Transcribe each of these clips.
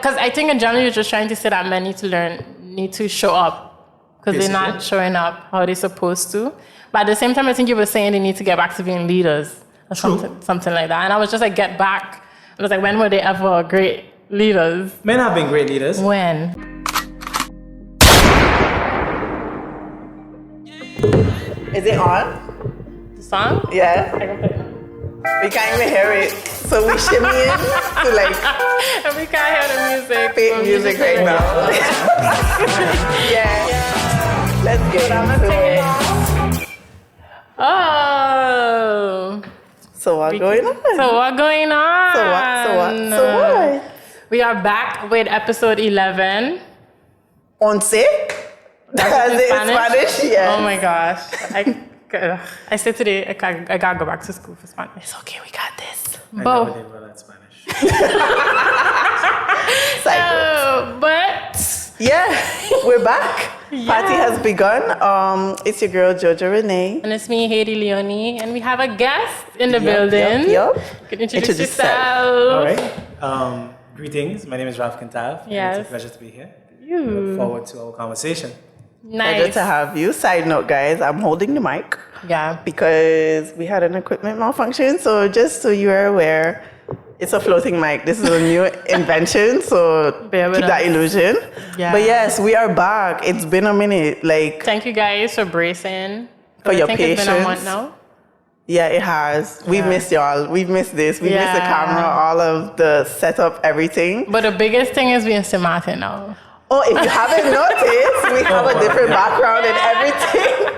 Because I think in general, you're just trying to say that men need to show up because they're not showing up how they're supposed to. But at the same time, I think you were saying they need to get back to being leaders or something like that. And I was just like, get back. I was like, when were they ever great leaders? Men have been great leaders. When? Is it on? The song? Yeah. I can play it. We can't even hear it. So we shimmy in to like And we can't hear the music. fake music right now. yeah. Let's get into it. Oh. So what's going on? So what going on? So what? We are back with episode 11. Once? That's in Spanish? Yeah. Oh my gosh. I said today I gotta go back to school for Spanish. It's okay, we got this. I never did well at Spanish. But yeah, we're back. Party has begun. It's your girl JojoRenée. and it's me, HadieLeonie, and we have a guest in the building. Yep. You can introduce Introduce yourself. All right. Greetings. My name is Cantave. Yes. It's a pleasure to be here. Look forward to our conversation. Pleasure Nice. to have you. Side note, guys, I'm holding the mic Yeah. because we had an equipment malfunction. So just so you are aware, it's a floating mic. This is a new invention, so Bear with keep that us. illusion. Yeah. But yes, we are back. It's been a minute. Like, Thank you guys for bracing. For your I think it's been a patience. month now. yeah, it has. We've missed y'all. We've missed this. We've missed the Yeah. camera, all of the setup, everything. But the biggest thing is we're in St. Maarten now. Oh, if you haven't noticed, we have a different background and everything.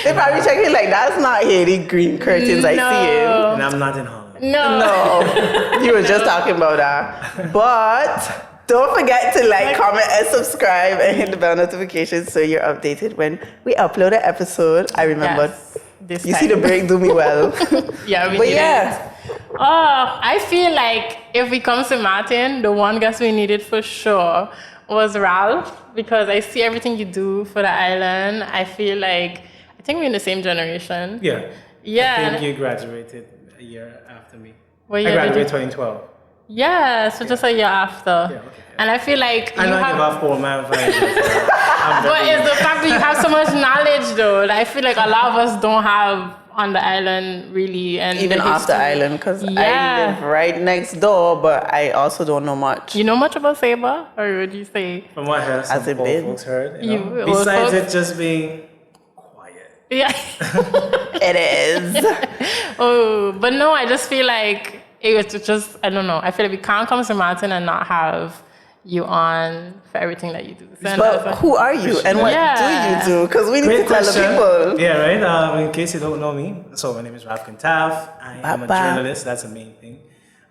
They're probably checking like, that's not Haiti green curtains I see it. And I'm not in Holland. No. No, you were just talking about that. But don't forget to like, comment, and subscribe, and hit the bell notifications so you're updated when we upload an episode. I remember. Yes, this You time. see the break do me well. Yeah, we But did yeah. it. Oh, I feel like if we come to Maarten, the one guest we needed for sure was Ralph, because I see everything you do for the island. I feel like, I think we're in the same generation. Yeah. Yeah. I think you graduated a year after me. What I year did graduated you- 2012. Yeah, so just a year after. Yeah, okay. And I feel like I you know I have... give off all my advice. But it's the fact that you have so much knowledge, though. Like, I feel like a lot of us don't have on the island, really. And Even off the island, because I live right next door, but I also don't know much. You know much about Sabre? Or would you say? From what I heard, Has some it old been? folks heard. You- know, old besides folks? it just being quiet. Yeah. It is. Oh, but no, I just feel like it was just, I don't know. I feel like we can't come to Maarten and not have you on for everything that you do. So But who are you and what Yeah. do you do? Because we need Great to tell question. the people. Yeah, right. In case you don't know me, so my name is Cantave. I am a Papa. journalist. That's the main thing,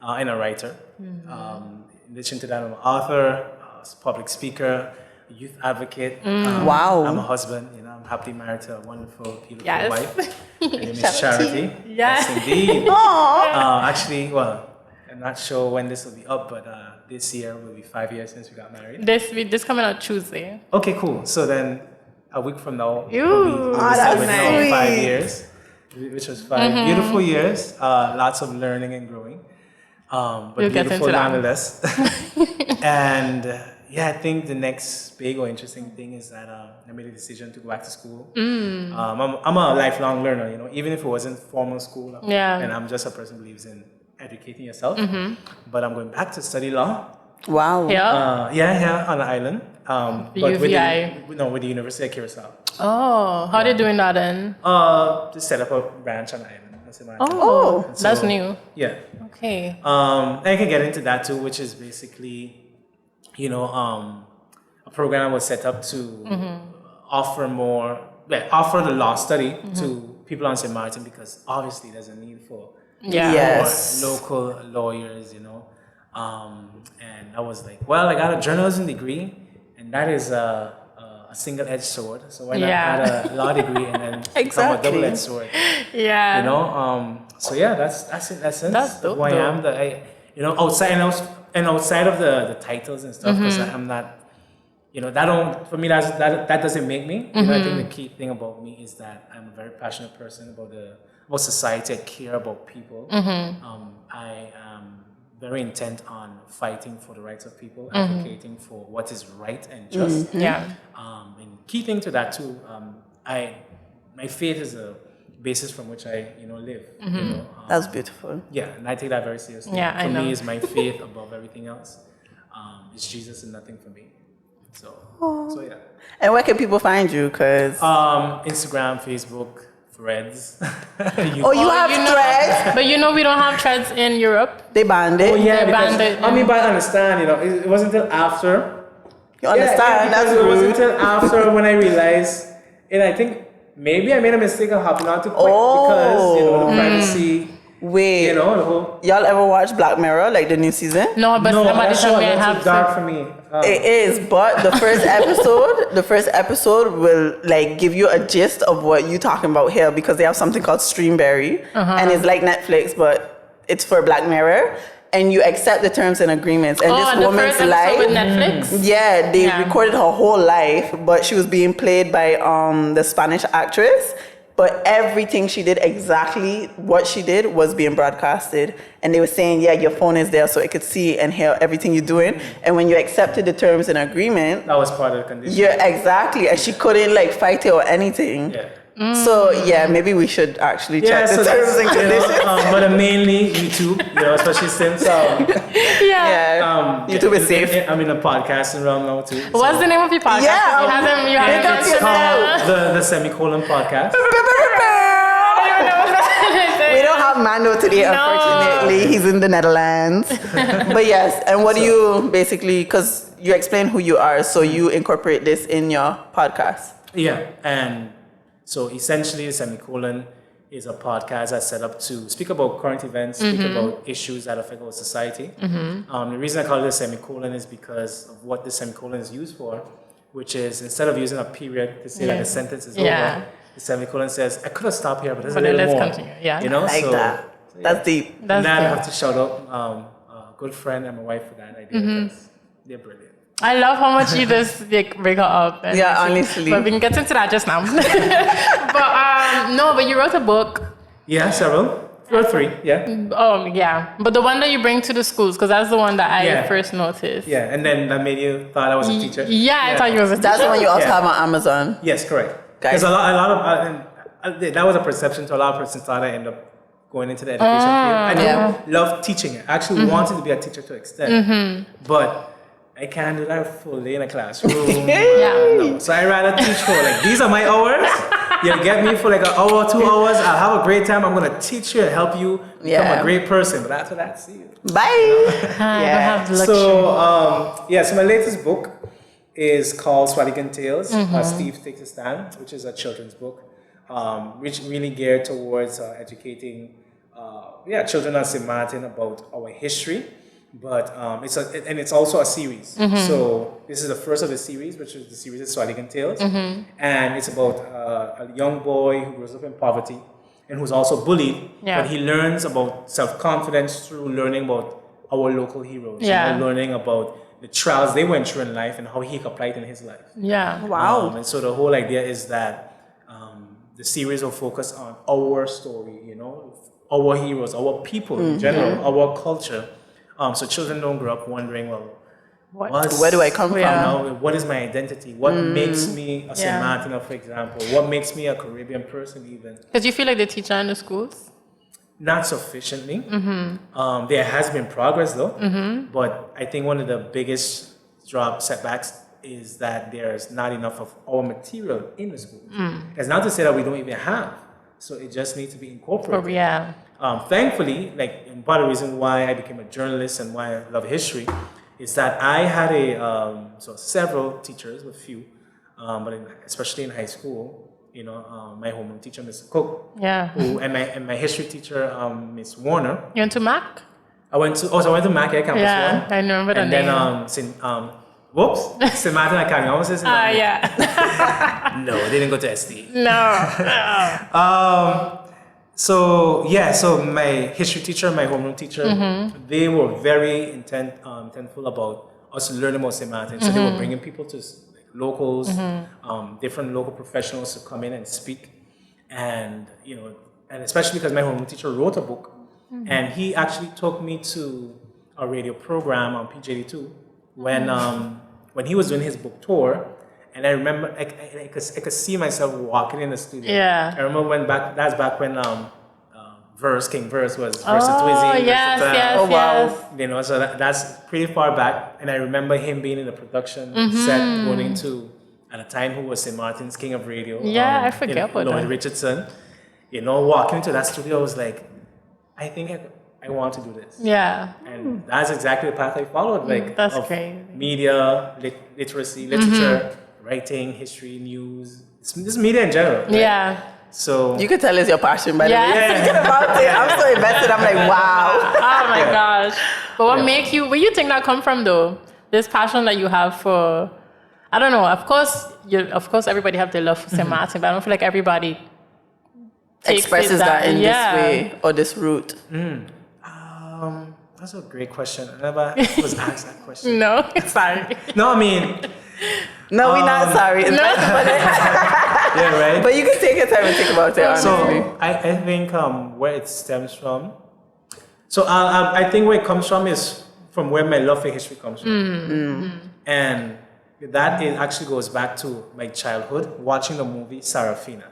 and a writer. In addition to that, I'm an author, public speaker, a youth advocate. Wow. I'm a husband. You know, I'm happily married to a wonderful, beautiful Yes. wife. Her name is Charity. Yes. Yes, indeed. Aww. Actually, well, I'm not sure when this will be up, but this year will be 5 years since we got married. This coming out Tuesday. Okay, cool. So then a week from now, Ew. we'll be that's celebrating nice. 5 years, which was 5 beautiful years. Lots of learning and growing, but We'll get beautiful into that. nonetheless. And yeah, I think the next big or interesting thing is that I made a decision to go back to school. I'm a lifelong learner, you know, even if it wasn't formal school. Yeah. And I'm just a person who believes in educating yourself. But I'm going back to study law. Wow. Yeah. Yeah, on the island. The But UVI. with the University of Curacao. Oh, how they doing that then? Just set up a branch on the island. That's my Oh, And that's so- new. Yeah. Okay. I can get into that too, which is basically, you know, a program that was set up to offer offer the law study to people on St. Maarten, because obviously there's a need for Yeah. Yes. local lawyers, you know. And I was like, well, I got a journalism degree, and that is a single-edged sword. So why not Yeah. add a law degree and then become a Exactly. double-edged sword? Yeah. You know. So yeah, that's in essence That's dope, who I though. am. You know, outside of the titles and stuff, because I'm not. You know, that doesn't make me. You know, I think the key thing about me is that I'm a very passionate person about society. I care about people. I am very intent on fighting for the rights of people, advocating for what is right and just. And key thing to that too, my faith is a basis from which I live. That's beautiful. Yeah, and I take that very seriously. Yeah, for I know. me, is my faith above everything else. It's Jesus and nothing for me. So yeah. And where can people find you? Because Instagram, Facebook, Threads. you have Threads. But we don't have Threads in Europe. They banned it. Oh yeah, They because, banned it, I mean, but I understand. It wasn't until after. You understand? Because That's it wasn't rude. until after when I realized, and I think maybe I made a mistake of hopping on to quit because the privacy. Wait, The whole. y'all ever watch Black Mirror, like the new season? No, but somebody that's told me I that's have too dark to. for me. It is, but the first episode will like give you a gist of what you talking about here because they have something called Streamberry, and it's like Netflix, but it's for Black Mirror, and you accept the terms and agreements. And this the woman's first episode life, with Netflix? yeah, they recorded her whole life, but she was being played by the Spanish actress. But everything she did, exactly what she did, was being broadcasted. And they were saying, yeah, your phone is there so it could see and hear everything you're doing. And when you accepted the terms and agreement, That was part of the condition. yeah, exactly. And she couldn't like fight it or anything. Yeah. So yeah, maybe we should actually check the terms and conditions. But mainly YouTube, especially since YouTube is safe. I'm in a podcasting realm now too. What's the name of your podcast? Yeah, You haven't It's called the Semicolon Podcast. We don't have Mando today, unfortunately. He's in the Netherlands. But yes, and what do you basically, because you explain who you are, so you incorporate this in your podcast. Yeah, and so essentially, the Semicolon is a podcast that's set up to speak about current events, speak about issues that affect our society. The reason I call it a semicolon is because of what the semicolon is used for, which is instead of using a period to say that the sentence is over, the semicolon says, I could have stopped here, but there's a little let's more. continue. Yeah. Like that. That's deep. And I have to shout out a good friend and my wife for that idea. Because they're brilliant. I love how much you just break her up. And Yeah, honestly. But we can get into that just now. But you wrote a book. Yeah, several. 2 or 3, yeah. Oh, yeah. But the one that you bring to the schools, because that's the one that I first noticed. Yeah, and then that made you thought I was a teacher. Yeah, I thought you was a teacher. That's the one you also Yeah. have on Amazon. Yes, correct. Guys. There's a lot of that was a perception to a lot of persons thought I end up going into the education field. I love teaching it. I actually wanted to be a teacher to an extent, but I can't do that full day in a classroom. No. So I rather teach for these are my hours. You'll get me for an hour, 2 hours. I'll have a great time. I'm gonna teach you and help you become a great person. But after that, see you. Bye. I don't have the luxury. So my latest book is called Swadigan Tales. Steve Takes a Stand, which is a children's book, which really geared towards educating children on St. Maarten about our history. But it's also a series. So this is the first of the series, which is the series of Swadigan Tales, and it's about a young boy who grows up in poverty and who's also bullied. But he learns about self-confidence through learning about our local heroes, learning about the trials they went through in life and how he applied in his life. Yeah. Wow. And so the whole idea is that the series will focus on our story, our heroes, our people in general, our culture. So children don't grow up wondering, where do I come from? Now, what is my identity? What makes me a St. Martiner, for example? What makes me a Caribbean person even? Because you feel like they teach that in the schools? Not sufficiently. There has been progress though, but I think one of the biggest setbacks is that there's not enough of our material in the schools. It's not to say that we don't even have, so it just needs to be incorporated. Thankfully, and part of the reason why I became a journalist and why I love history is that I had several teachers, a few, but especially in high school, my homeroom teacher, Mr. Cook, and my history teacher, Miss Warner. You went to Mac? I went to Mac Campus 1. Yeah, I remember the name. And then St. Martin Academy. I almost said St. Martin. No, they didn't go to SD. No. So my history teacher, my homeroom teacher, they were very intentful about us learning about St. Martin. So they were bringing people to locals, different local professionals to come in and speak, and especially because my homeroom teacher wrote a book, and he actually took me to a radio program on PJD2 when he was doing his book tour. And I remember I could see myself walking in the studio. Yeah. I remember that's back when King Verse was Versatwizy. Yes. Oh, wow. You know, so that's pretty far back. And I remember him being in the production set, going into, at the time, who was St. Martin's King of Radio. Yeah, I forget about Lloyd that. Richardson. You know, walking into that studio, I was like, I think I want to do this. Yeah. And that's exactly the path I followed. Like, That's of crazy. media, literacy, literature, writing, history, news. This media in general. Right? Yeah. So You could tell it's your passion, by the way. Yeah. Thinking about it, I'm so invested. I'm like, wow. Oh my gosh. But what make you, where you think that come from though? This passion that you have for, I don't know, of course everybody have their love for St. Martin, but I don't feel like everybody takes Expresses it that in yeah. this way or this route. that's a great question. I never was asked that question. No, sorry. No, I mean, No, we're not sorry. It's nice about it. yeah, right. But you can take your time and think about it, honestly. So I think where it stems from. So I think where it comes from is from where my love for history comes from, and that it actually goes back to my childhood watching the movie Sarafina,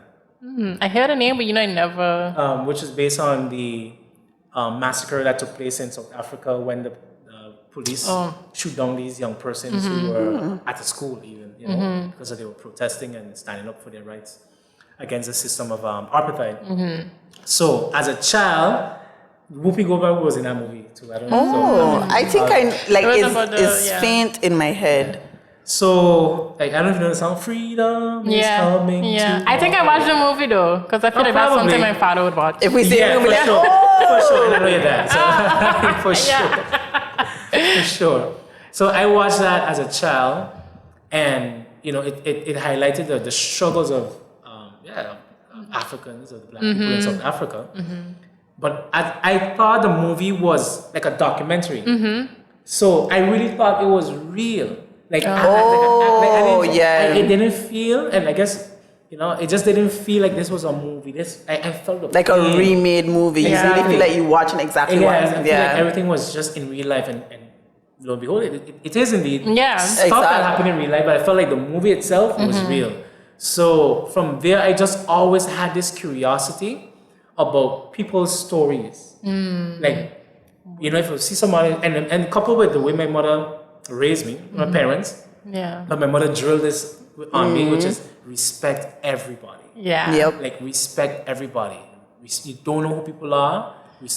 I heard the name, but I never. which is based on the massacre that took place in South Africa when the police shoot down these young persons who were at the school, even because they were protesting and standing up for their rights against the system of apartheid. So as a child, Whoopi Goldberg was in that movie too. I don't know. Oh, I think it's yeah. faint in my head. So like, I don't even know the song. Freedom is coming. Yeah. To I think I watched the movie though, because I feel like that's probably. something my father would watch. If we see it, Yeah, we'll be for like, sure. oh! For sure. And I know your dad. So for sure. For sure. So I watched that as a child, and it highlighted the struggles of Africans, or the black people in South Africa. But I thought the movie was like a documentary. So I really thought it was real. Like, it didn't feel, and I guess, it just didn't feel like this was a movie. I felt the Like pain. a remade movie. You really feel like you're watching exactly what I happened. feel like everything was just in real life, and lo and behold, it is indeed stuff that happened in real life, but I felt like the movie itself was real. So from there, I just always had this curiosity about people's stories. Like, if you see somebody, and coupled with the way my mother raised me, my parents, but my mother drilled this on me, which is respect everybody. Yeah. Yep. Like, respect everybody. You don't know who people are,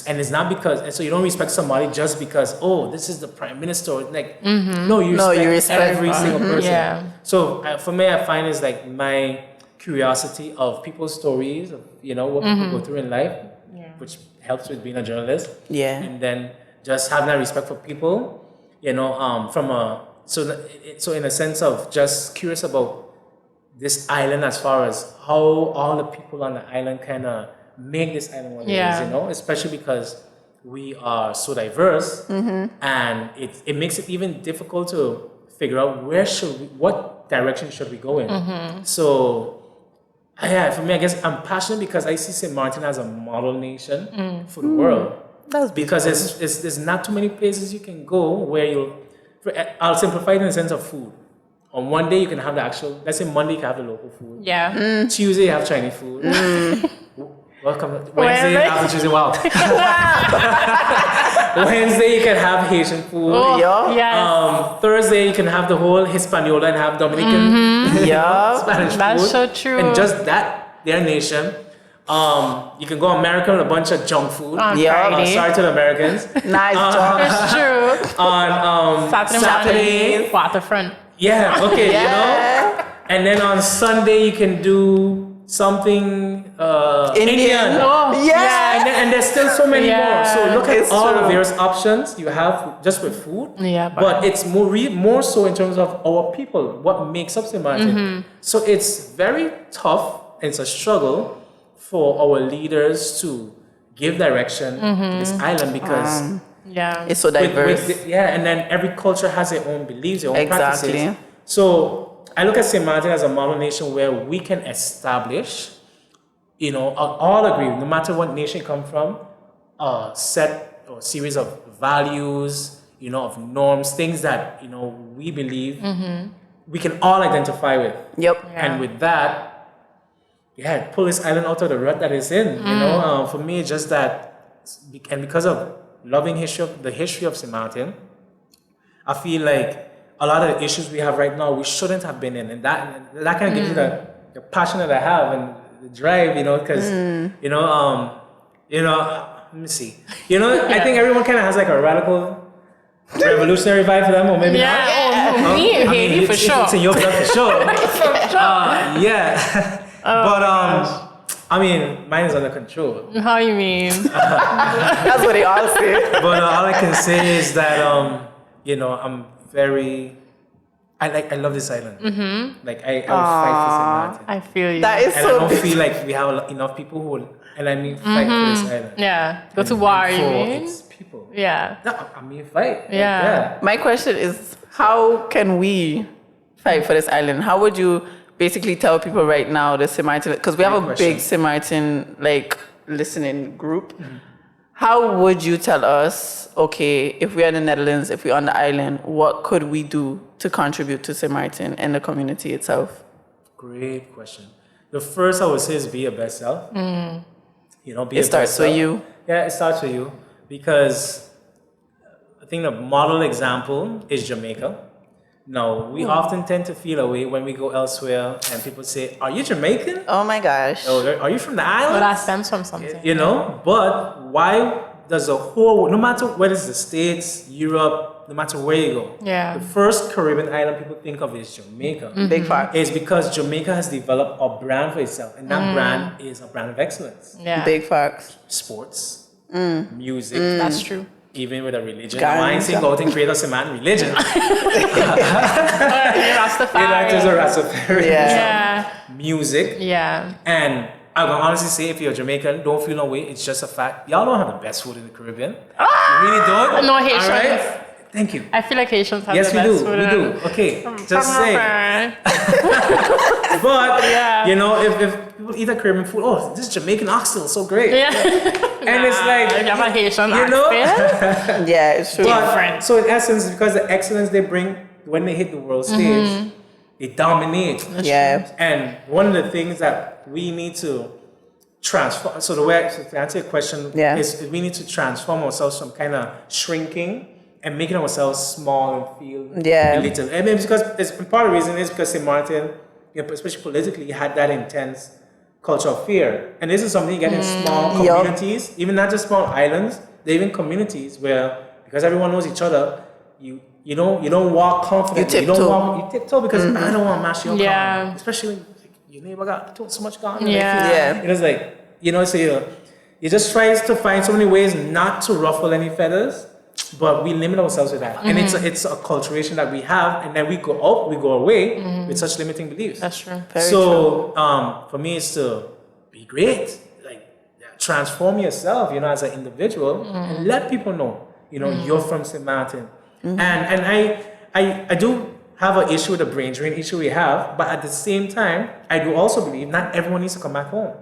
and it's not because, and so you don't respect somebody just because, this is the prime minister. Like, no, you respect every single person. Yeah. So for me, I find it's like my curiosity of people's stories, of what people go through in life, which helps with being a journalist. Yeah. And then just having that respect for people, so in a sense of just curious about this island, as far as how all the people on the island kind of make this island what it is, especially because we are so diverse, and it makes it even difficult to figure out what direction should we go in. So for me, I guess I'm passionate because I see St. Martin as a model nation for the world. That's because there's not too many places you can go where I'll simplify it in the sense of food. On one day you can have let's say Monday you can have the local food. Yeah. Tuesday you have Chinese food. Welcome. Wednesday you have the Tuesday. Wow. Wednesday you can have Haitian food. Yes. Thursday you can have the whole Hispaniola and have Dominican Spanish food. That's so true. And just their nation. You can go American with a bunch of junk food. Sorry to the Americans. Nice job. It's true. On Saturday. Waterfront. Yeah, okay, And then on Sunday you can do something Indian. And there's still so many more. So look at all the various options you have just with food. But it's more so in terms of our people, what makes up St. Martin. So it's very tough. It's a struggle for our leaders to give direction to this island because it's so diverse. And then every culture has their own beliefs, their own practices. So I look at St. Martin as a model nation where we can establish, all agree, no matter what nation you come from, a set or series of values, of norms, things that, we believe we can all identify with. Yep. Yeah. And with that, pull this island out of the rut that it's in. For me, it's just that, and because of loving the history of St. Maarten, I feel like a lot of the issues we have right now, we shouldn't have been in. And that kind of gives you the passion that I have and the drive, because, let me see. I think everyone kind of has like a radical revolutionary vibe for them, or maybe not. Me and Haiti for sure. It's in your blood for sure. But I mean, mine is under control. How you mean? That's what they all say. But all I can say is that I'm very. I love this island. Like I will fight for St. Maarten. I feel you. That is And so I don't feel like we have enough people who will, and I mean fight for this island. Yeah. Go to war, you mean? It's people. Yeah. No, I mean fight. Yeah. My question is, how can we fight for this island? How would you basically tell people right now the St. Maarten, because we have a big St. Maarten listening group. How would you tell us, okay, if we're in the Netherlands, if we're on the island, what could we do to contribute to St. Maarten and the community itself? Great question. The first I would say is be your best self. Be It starts with you. Yeah, it starts with you, because I think the model example is Jamaica. Now, we often tend to feel away when we go elsewhere and people say, "Are you Jamaican? Oh my gosh. Oh, are you from the island?" Well, that stems from something. But why does the whole, no matter whether it's the States, Europe, no matter where you go, Yeah. the first Caribbean island people think of is Jamaica. Big fact. It's because Jamaica has developed a brand for itself, and that brand is a brand of excellence. Yeah. Big facts. Sports, music, That's true. even with a religion. Guns. Now, I ain't saying go out and create a Seman religion. Rastafari. There's a Rastafari. Yeah. Music. Yeah. And I can honestly say, if you're Jamaican, don't feel no way. It's just a fact. Y'all don't have the best food in the Caribbean. You really don't. No, Haitians. All right? Thank you. I feel like Haitians have Yes, the we best do. food. We do. Okay, just say. But Yeah. if people eat a Caribbean food, oh, this Jamaican oxtail is so great. Yeah. And it's like, you have a Haitian you know? accent. Yeah, it's true. Different. So in essence, because the excellence they bring when they hit the world stage, they dominate. Yeah. And one of the things that we need to transform, so to answer your question, is we need to transform ourselves from kind of shrinking and making ourselves small and feel little. And maybe because part of the reason is because St. Maarten, especially politically, had that intense culture of fear. And this is something you get in small communities, even not just small islands, they're even communities where, because everyone knows each other, you don't walk confidently. You tiptoe because I don't want to mash your car. Especially when your neighbor got so much gone. Yeah. It was like, so you just try to find so many ways not to ruffle any feathers, but we limit ourselves with that. And it's a culturation that we have, and then we go away with such limiting beliefs. That's true. Very true. For me, it's to be great, transform yourself, as an individual, and let people know, you're from St. Maarten. And I do have an issue with the brain drain issue we have, but at the same time, I do also believe not everyone needs to come back home.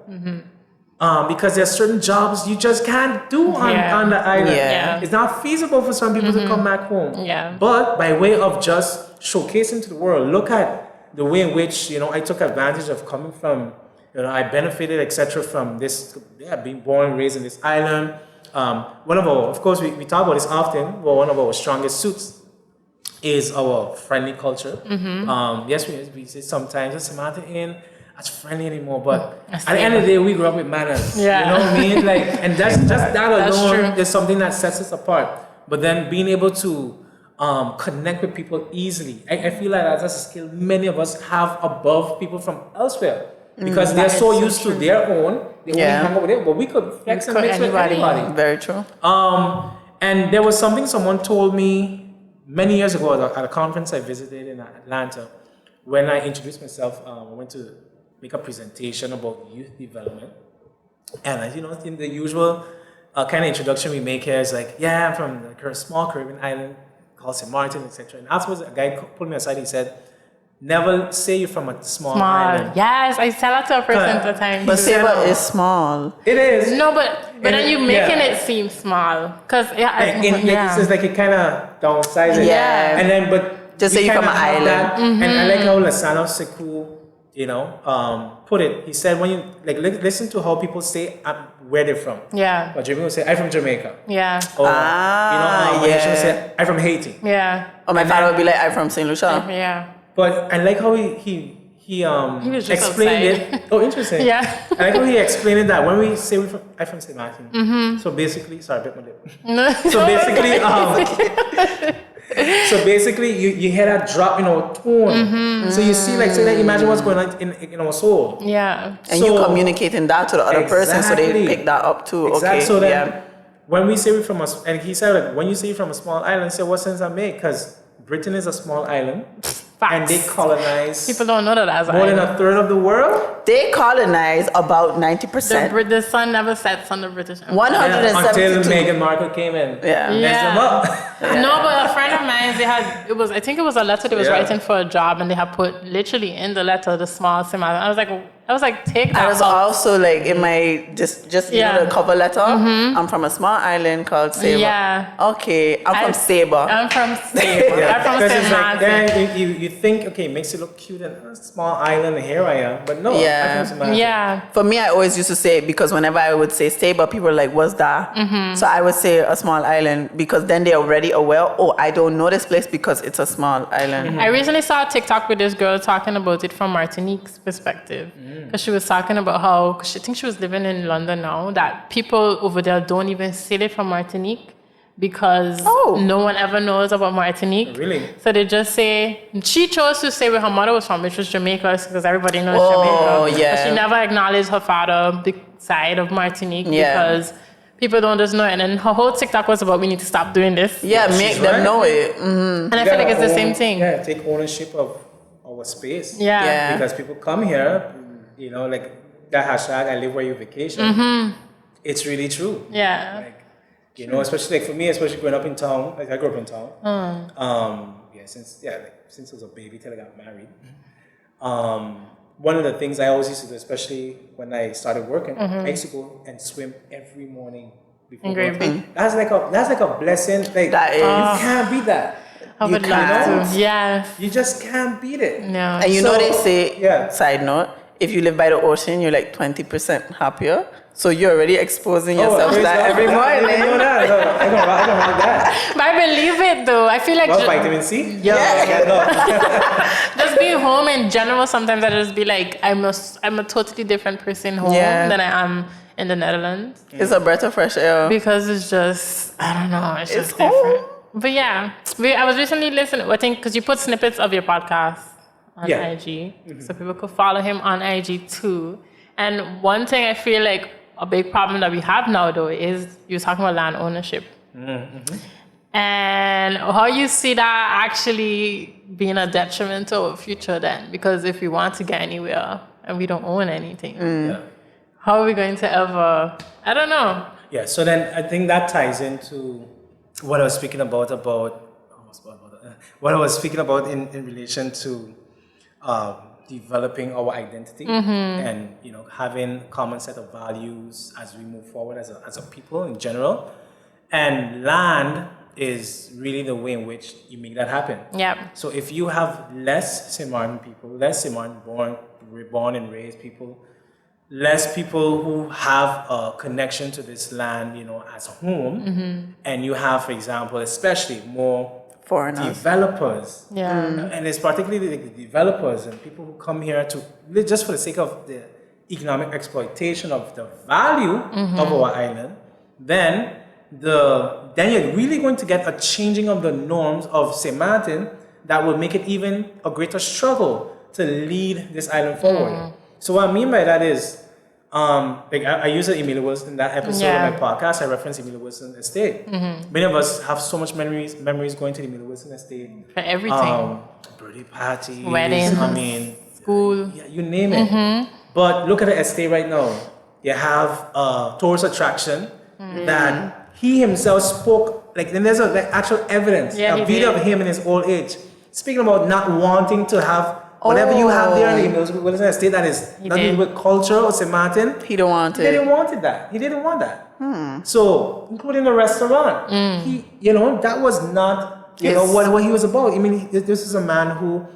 Because there's certain jobs you just can't do on the island. Yeah. It's not feasible for some people to come back home. Yeah. But by way of just showcasing to the world, look at the way in which, I took advantage of coming from, I benefited, etc. from this, being born and raised in this island. One of our, of course, we talk about this often, but one of our strongest suits is our friendly culture. Yes, we say sometimes, it's not as friendly anymore, but at the end of the day, we grew up with manners. Yeah. You know what I mean? And that's just that alone true. is something that sets us apart. But then being able to connect with people easily, I feel like that's a skill many of us have above people from elsewhere. Because they're so used to their own, they only hang out with it, but we could flex and mix with anybody. Very true. And there was something someone told me many years ago at a conference I visited in Atlanta. When I introduced myself, I went to make a presentation about youth development. And in the usual kind of introduction we make here is like, I'm from a small Caribbean island called St. Maarten, etc. And afterwards, a guy pulled me aside, he said, never say you're from a small island. Yes, I tell that to a person at the time. But Saba is small. It is. No, but then you're making it seem small. Because, it's like it kind of downsizes. Yeah. And then, but just say you're from an island. And I like how Lasano Sekou, put it. He said, when you listen to how people say where they're from. Yeah. But Jamaican will say, I'm from Jamaica. Yeah. Or, Haitian will say, I'm from Haiti. Yeah. Or my father would be like, I'm from St. Lucia. Yeah. But I like how he was just explained outside. it. Oh, interesting. Yeah. I like how he explained it that when we say I'm from St. Martin. So basically, sorry, I bit my lip. So basically, you hear that drop in our tone. So you see, imagine what's going on in our soul. Yeah. And you communicating that to the other person, so they pick that up too. Exactly. Okay. So then, when we say we're from and he said, when you say you're from a small island, say, what sense that make? Because Britain is a small island. Facts. And they colonize people don't know that as more than a third of the world. They colonize about 90%. The sun never sets on the British Empire. 172. Until Meghan Markle came in. Yeah. Messed them up. No, but a friend of mine, I think it was a letter they was writing for a job, and they had put literally in the letter the small symbol. I was like, take that. I was also like in my just the cover letter. I'm from a small island called Saba. Yeah. Okay, I'm from Saba. I'm from Saba. I'm from St. Martin. You think, okay, it makes it look cute and a small island, and here I am. But no, I'm from St. Martin. Yeah. For me, I always used to say, because whenever I would say Saba, people were like, what's that? So I would say a small island, because then they're already aware, I don't know this place because it's a small island. I recently saw a TikTok with this girl talking about it from Martinique's perspective. Because she was talking about how, I think she was living in London now, that people over there don't even say they're from Martinique because no one ever knows about Martinique. Really? So they just say, she chose to say where her mother was from, which was Jamaica, because everybody knows Jamaica. Yeah. But she never acknowledged her father, the side of Martinique, because people don't just know it. And then her whole TikTok was about, we need to stop doing this. Yeah, make them know it. Mm-hmm. And I feel like it's the same thing. Yeah, take ownership of our space. Yeah. Because people come here, like that hashtag, I live where you vacation. It's really true. Yeah. Especially for me, especially growing up in town. I grew up in town. Since I was a baby till I got married. One of the things I always used to do, especially when I started working, I used to go and swim every morning before work. That's like a blessing. Like that is. You can't beat that. I would love to. Yes. You just can't beat it. No. And they say, side note, if you live by the ocean, you're like 20% happier. So you're already exposing yourself to that every morning. I know that. I don't want that. But I believe it though. I feel like vitamin C? Just being home in general, sometimes I just be like, I'm a totally different person home than I am in the Netherlands. It's a breath of fresh air. Because it's just, I don't know, it's just different. Home. But yeah, I was recently listening, I think, because you put snippets of your podcast on IG. So people could follow him on IG too. And one thing I feel like a big problem that we have now, though, is you were talking about land ownership. And how you see that actually being a detriment to our future then? Because if we want to get anywhere and we don't own anything, how are we going to ever, I don't know. Yeah, so then I think that ties into what I was speaking about what I was speaking about in relation to developing our identity and having common set of values as we move forward as a people in general. And land is really the way in which you make that happen. Yeah. So if you have less St. Martin people, less St. Martin born and raised people, less people who have a connection to this land, as home, and you have, for example, especially more foreigners, developers, and it's particularly the developers and people who come here to just for the sake of the economic exploitation of the value of our island, then you're really going to get a changing of the norms of St. Martin that will make it even a greater struggle to lead this island forward. So what I mean by that is, I use Emilio Wilson in that episode of my podcast. I reference Emilio Wilson Estate. Many of us have so much memories going to the Emilio Wilson Estate. For everything. Birthday parties. Weddings. School. Yeah, you name it. But look at the estate right now. You have a tourist attraction that he himself spoke, and there's actual evidence, a video of him in his old age, speaking about not wanting to have Whatever you have there in the wilderness estate that is nothing with culture or St. Martin, he don't want it. He didn't want that. He didn't want that. So, including the restaurant, he, that was not, what he was about. I mean, this is a man who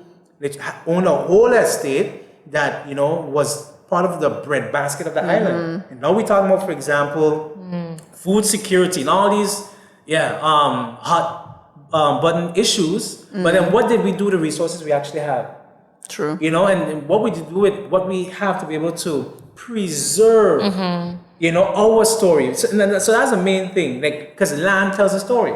owned a whole estate that, was part of the breadbasket of the island. And now we're talking about, for example, food security and all these, hot button issues. But then what did we do with the resources we actually have? True. And what we do with what we have to be able to preserve, our story. So that's the main thing, because land tells a story.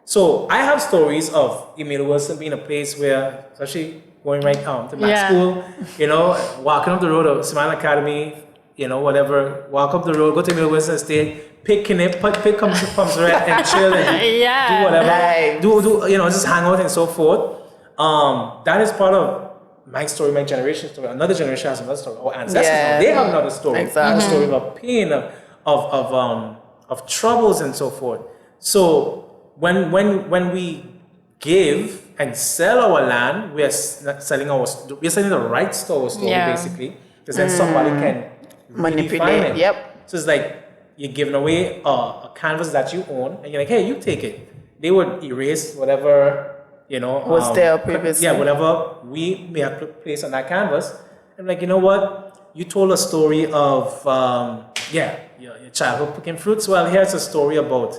So I have stories of Emil Wilson being a place where, especially going right to Mac school, walking up the road of Smile Academy, whatever, walk up the road, go to Emil Wilson Estate, pick comes red and chill and do whatever, do just hang out and so forth. That is part of my story, my generation's story. Another generation has another story. Our ancestors, they have another story. Exactly. A story of pain, of troubles and so forth. So when we give and sell our land, we are selling the rights to our story basically, because then somebody can manipulate it. Yep. So it's like you're giving away a canvas that you own, and you're like, hey, you take it. They would erase whatever. Was there previously? Yeah, whatever we may have placed on that canvas. I'm like, you know what? You told a story of, your childhood picking fruits. Well, here's a story about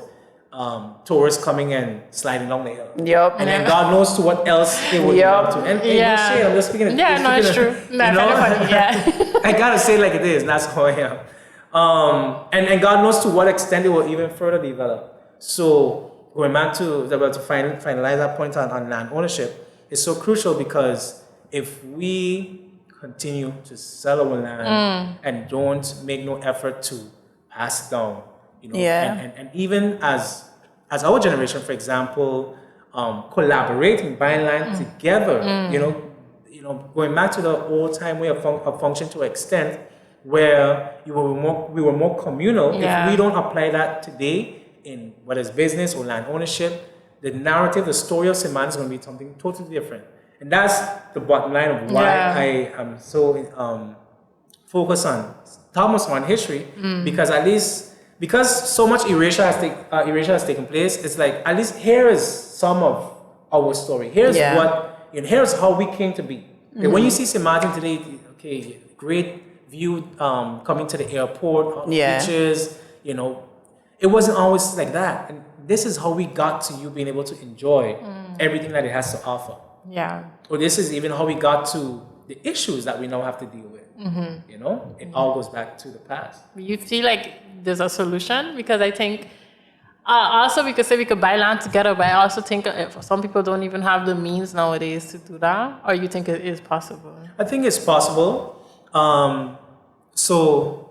tourists coming and sliding down the hill. Yep. And then God knows to what else they would be up to. And I'm just speaking. It's true. I gotta say it like it is. That's how I am. And God knows to what extent they will even further develop. So, going back to finalize that point on land ownership, is so crucial because if we continue to sell our land and don't make no effort to pass it down, and even as our generation, for example, collaborating, buying land together, going back to the old time way of function to an extent where we were more communal. If we don't apply that today, in whether it's business or land ownership, the narrative, the story of St. Martin is going to be something totally different. And that's the bottom line of why I am so focused on Thomas Martin history, because so much erasure has taken place. It's like, at least here is some of our story. Here's here's how we came to be. When you see St. Martin today, great view coming to the airport, beaches, it wasn't always like that. And this is how we got to you being able to enjoy everything that it has to offer. Yeah. Or this is even how we got to the issues that we now have to deal with. It all goes back to the past. You feel like there's a solution? Because I think also we could say we could buy land together, but I also think some people don't even have the means nowadays to do that. Or you think it is possible? I think it's possible. So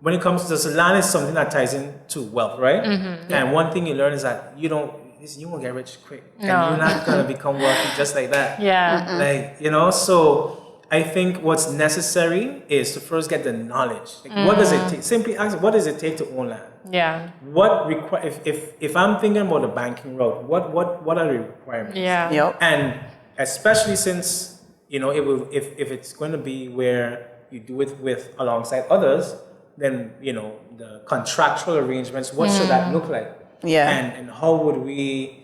when it comes to this, land is something that ties into wealth, right? And one thing you learn is that you won't get rich quick. And you're not going to become wealthy just like that. Yeah. So I think what's necessary is to first get the knowledge. What does it take? Simply ask, what does it take to own land? Yeah. What if I'm thinking about the banking route, what are the requirements? Yeah. Yep. And especially since, if it's going to be where you do it with alongside others, then the contractual arrangements, what should that look like? Yeah. And how would we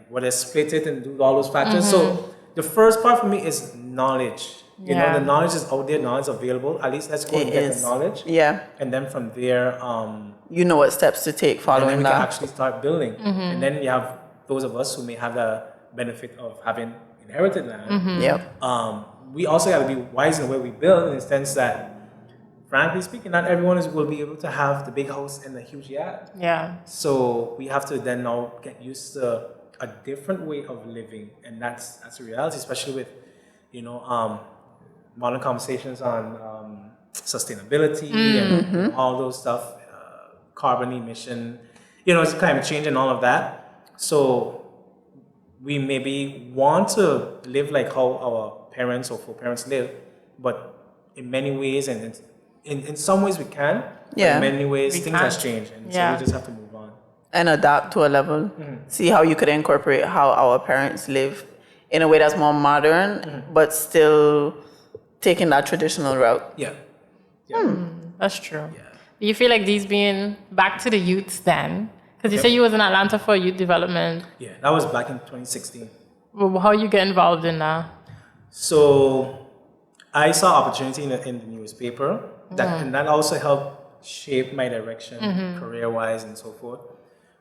whether split it and do all those factors. So the first part for me is knowledge. The knowledge is out there, knowledge is available. At least let's go and get the knowledge. Yeah. And then from there, what steps to take following and then we that. can actually start building. And then you have those of us who may have the benefit of having inherited land. Yep. We also got to be wise in the way we build, in the sense that, frankly speaking, not everyone will be able to have the big house and the huge yard. Yeah. So we have to then now get used to a different way of living, and that's a reality, especially with modern conversations on sustainability and all those stuff, carbon emission, it's climate change and all of that. So we maybe want to live like how our parents or foreparents live, but in many ways, and in some ways we can, but in many ways things have changed, and so we just have to move on. And adapt to a level. See how you could incorporate how our parents live in a way that's more modern, but still taking that traditional route. Yeah. That's true. Yeah. Do you feel like these being back to the youths then? Because you said you was in Atlanta for youth development. Yeah, that was back in 2016. Well, how you get involved in that? So I saw opportunity in the newspaper, and that also helped shape my direction career-wise and so forth,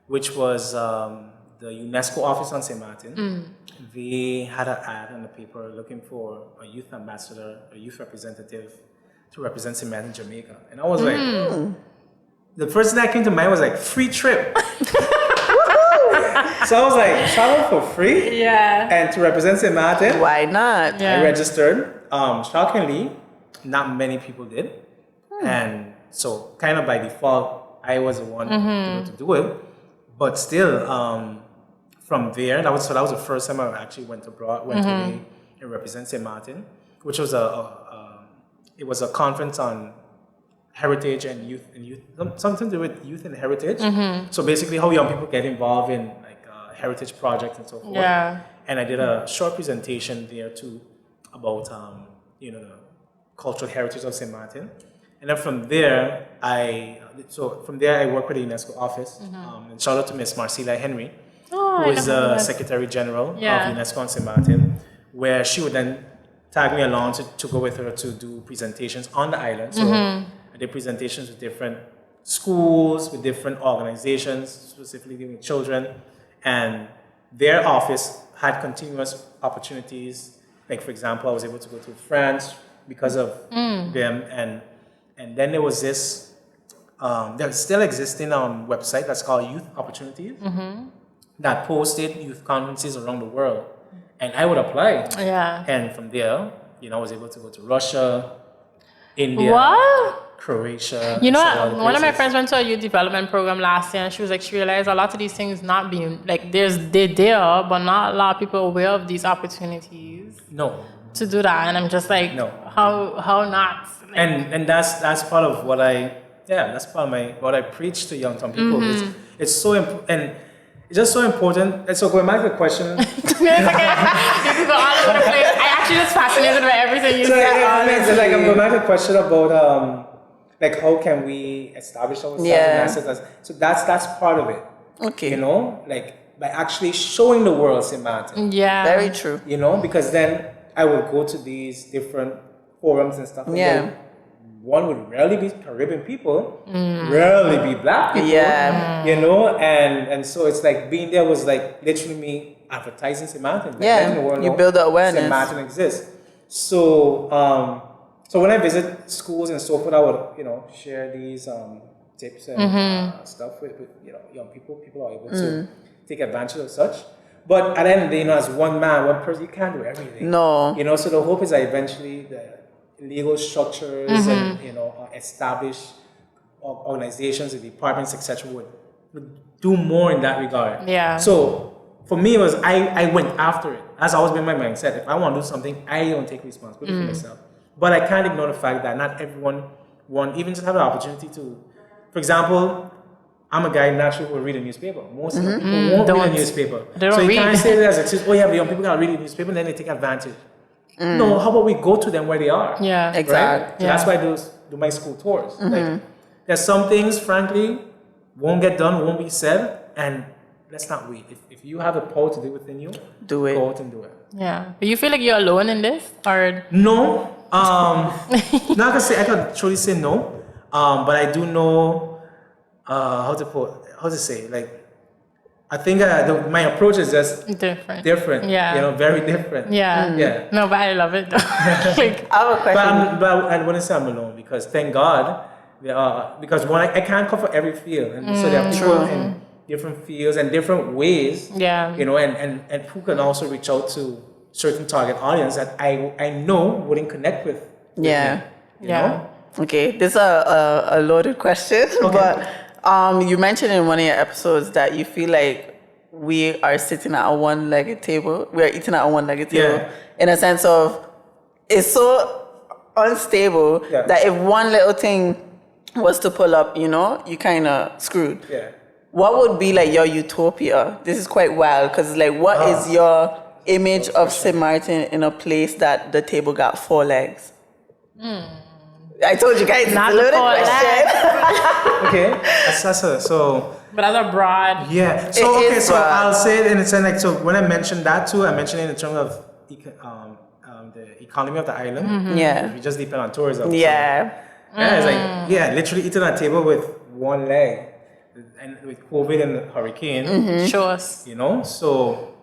which was the UNESCO office on St. Martin. They had an ad in the paper looking for a youth ambassador, a youth representative to represent St. Martin, Jamaica. And I was like, the first thing that came to mind was like, free trip. So I was like, travel for free? Yeah. And to represent St. Martin? Why not? Yeah. I registered. Shockingly, not many people did. And so kind of by default, I was the one able to do it. But still, from there, that was the first time I actually went abroad, went away and represent St. Martin, which was it was a conference on heritage and youth, something to do with youth and heritage. So basically how young people get involved in like heritage projects and so forth. Yeah. And I did a short presentation there too about the cultural heritage of St. Martin. And then from there, I work with the UNESCO office. And shout out to Miss Marcela Henry, who is the Secretary General of UNESCO on St. Martin, where she would then tag me along to go with her to do presentations on the island. So I did presentations with different schools, with different organizations, specifically with children. And their office had continuous opportunities. Like, for example, I was able to go to France because of them. And then there was this, there's still existing website that's called Youth Opportunities that posted youth conferences around the world. And I would apply. Yeah. And from there, I was able to go to Russia, India, Croatia. You know what? One of my friends went to a youth development program last year, and she was like, she realized a lot of these things not being, like, they're there, but not a lot of people are aware of these opportunities. No. To do that. And I'm just like, no. How not? Like, and that's part of what what I preach to young people. It's so important. And it's just so important. And so going back to the question. You can go all over the place. I actually was fascinated by everything you said. I'm going back to the question about like how can we establish ourselves? So that's part of it. Okay. Like by actually showing the world St. Martin. Yeah. Very true. Because then I would go to these different forums and stuff. And one would rarely be Caribbean people, rarely be Black people. Yeah. And so it's like being there was like literally me advertising St. Martin. Like letting the world you know build the awareness. St. Martin exists. So so when I visit schools and so forth, I would share these tips and stuff with young people. People are able to take advantage of such. But at the end of the day, as one person, you can't do everything. No. So the hope is that eventually the legal structures and establish organizations and departments, etc., would do more in that regard. Yeah. So for me, it was I went after it. That's always been my mindset. If I want to do something, I don't take responsibility for myself. But I can't ignore the fact that not everyone even just have the opportunity to. For example, I'm a guy naturally who will read a newspaper. Most people won't read a newspaper. So you can't say that as excuse. Oh yeah, the young people gotta read a newspaper, and then they take advantage. No, how about we go to them where they are? Yeah, exactly. Right? So that's why I do my school tours. Like, there's some things, frankly, won't get done, won't be said, and let's not wait. If you have the power to do it within you, do it. Go out and do it. Yeah. But you feel like you're alone in this, or no? Not gonna say I can truly say no, but I do know how to say, like, I think my approach is just different. Yeah. Very different. Yeah. Yeah. No, but I love it though. Like, I have a question. But I wouldn't say I'm alone, because thank God because I can't cover every field, and so there are people in different fields and different ways. Yeah. And who can also reach out to certain target audience that I know wouldn't connect with. Yeah. Me, you know? Okay, this is a loaded question, but you mentioned in one of your episodes that you feel like we are sitting at a one-legged table. We are eating at a one-legged table, in a sense of it's so unstable that if one little thing was to pull up, you kind of screwed. Yeah. What would be like your utopia? This is quite wild because like, what is your image of St. Martin in a place that the table got 4 legs? I told you guys, Not it's a the loaded 4 question. legs. Okay, so But that's a broad. yeah, so broad. I'll say it in a sense like, so when I mentioned that too, I mentioned it in terms of the economy of the island. Yeah. We just depend on tourism. Yeah. So, yeah, it's like literally eating at a table with 1 leg, and with COVID and the hurricane. Show us. You know, so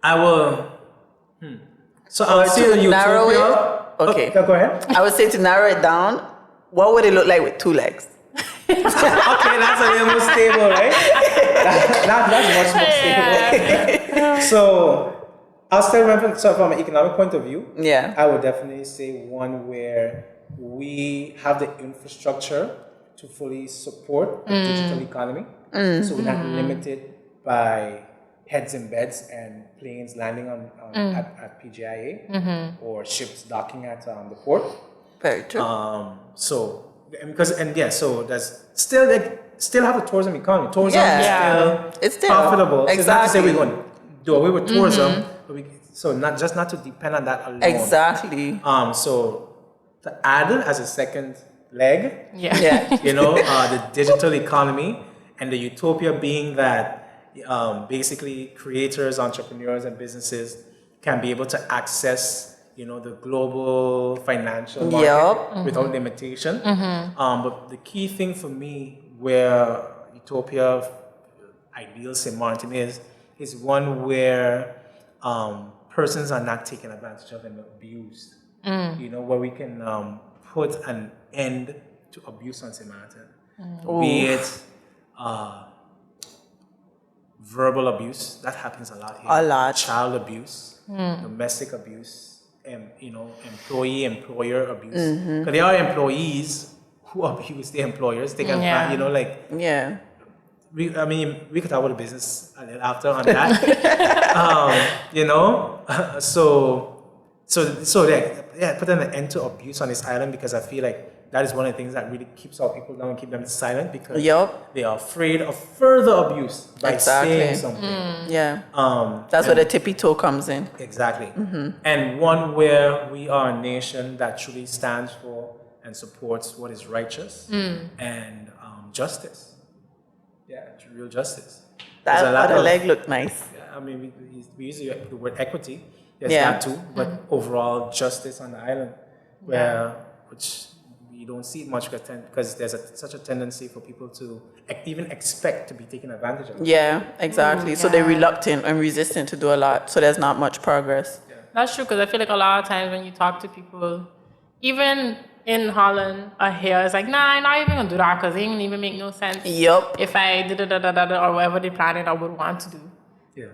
I will. So I'll see to the narrow utopia. it? Okay. Go ahead. I would say to narrow it down, what would it look like with 2 legs? Okay, that's a little more stable, right? That's much more stable. So I'll start from an economic point of view. Yeah. I would definitely say one where we have the infrastructure to fully support the digital economy. So we're not limited by heads in beds and planes landing at PGIA or ships docking at the port. Very true. So there's still have a tourism economy. Tourism Yeah. is It's still profitable. So it's not to say exactly. we're going to do away with tourism, but not to depend on that alone. Exactly. So to add it as a second leg, Yeah. the digital economy and the utopia being that basically creators, entrepreneurs, and businesses can be able to access the global financial market without limitation. But the key thing for me where utopia, ideal St. Martin is one where persons are not taken advantage of and abused. Where we can put an end to abuse on St. Martin. Be it verbal abuse, that happens a lot here. A lot. Child abuse, domestic abuse, employee-employer abuse. Because there are employees who abuse their employers. They can, Yeah. we could talk about the business a little after on that. Put an end to abuse on this island, because I feel like that is one of the things that really keeps our people down and keep them silent, because they are afraid of further abuse by saying something. Yeah. That's where the tippy toe comes in. Exactly. And one where we are a nation that truly stands for and supports what is righteous and justice. Yeah, real justice. That leg looked nice. Yeah, we use the word equity. There's that too, but overall justice on the island, which you don't see it much because there's such a tendency for people to even expect to be taken advantage of. Yeah, exactly. So they're reluctant and resistant to do a lot. So there's not much progress. Yeah. That's true, because I feel like a lot of times when you talk to people, even in Holland or here, it's like, nah, I'm not even going to do that because it ain't even make no sense. Yup. If I did it or whatever they planned I would want to do. Yeah.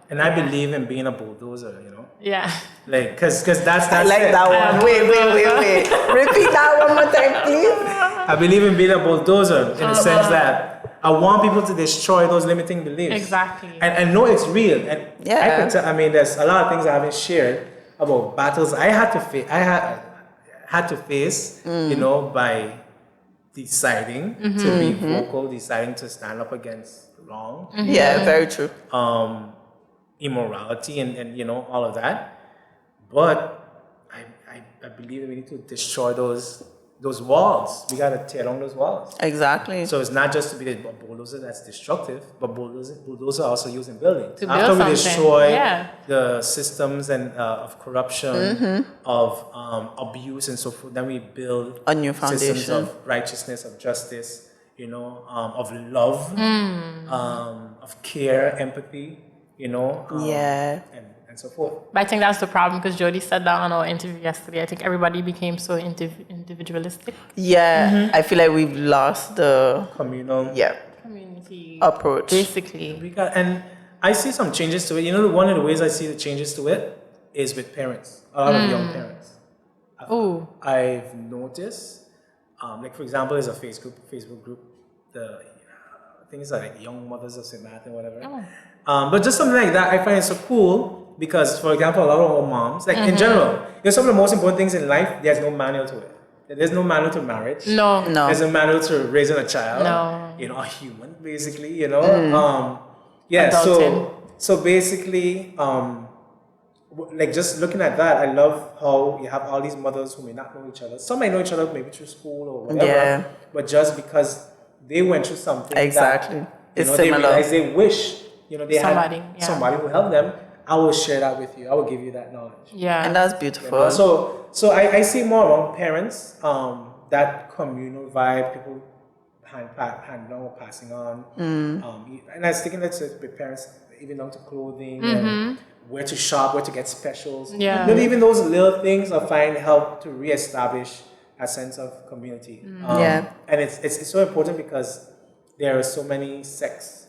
And I believe in being a bulldozer, Yeah. Like, because that's I like it. that one. Wait. Repeat that one more time, please. I believe in being a bulldozer in the sense that I want people to destroy those limiting beliefs. Exactly. And know it's real. And Yeah. there's a lot of things I haven't shared about battles I had to face, by deciding to be vocal, deciding to stand up against wrong. Yeah, very true. Immorality and all of that. But I believe that we need to destroy those walls. We gotta tear down those walls. Exactly. So it's not just to be a bulldozer that's destructive, but bulldozer also used in building. To After build we something. destroy the systems and of corruption, of abuse and so forth, then we build A new systems foundation. of righteousness, of justice, of love, of care, empathy, and so forth. But I think that's the problem, because Jody said that on our interview yesterday. I think everybody became so individualistic. Yeah, I feel like we've lost the Communal. Community approach. basically. And I see some changes to it. One of the ways I see the changes to it is with parents. A lot of young parents. I've noticed, like for example, there's a Facebook group. I think it's like Young Mothers of St. Martin, whatever. But just something like that, I find it so cool because, for example, a lot of our moms, like in general, some of the most important things in life, there's no manual to it. There's no manual to marriage. No. There's no manual to raising a child. No. A human, basically, Adulting. So basically, like just looking at that, I love how you have all these mothers who may not know each other. Some may know each other maybe through school or whatever, but just because they went through something exactly, that, it's they similar. realize they wish, they Somebody, had somebody who helped them. I will share that with you. I will give you that knowledge. Yeah, and that's beautiful. So I see more among parents, that communal vibe, people hand down or passing on. And I was thinking that with parents, even down to clothing and where to shop, where to get specials. Yeah. Even those little things I find help to reestablish a sense of community. And it's so important because there are so many sects.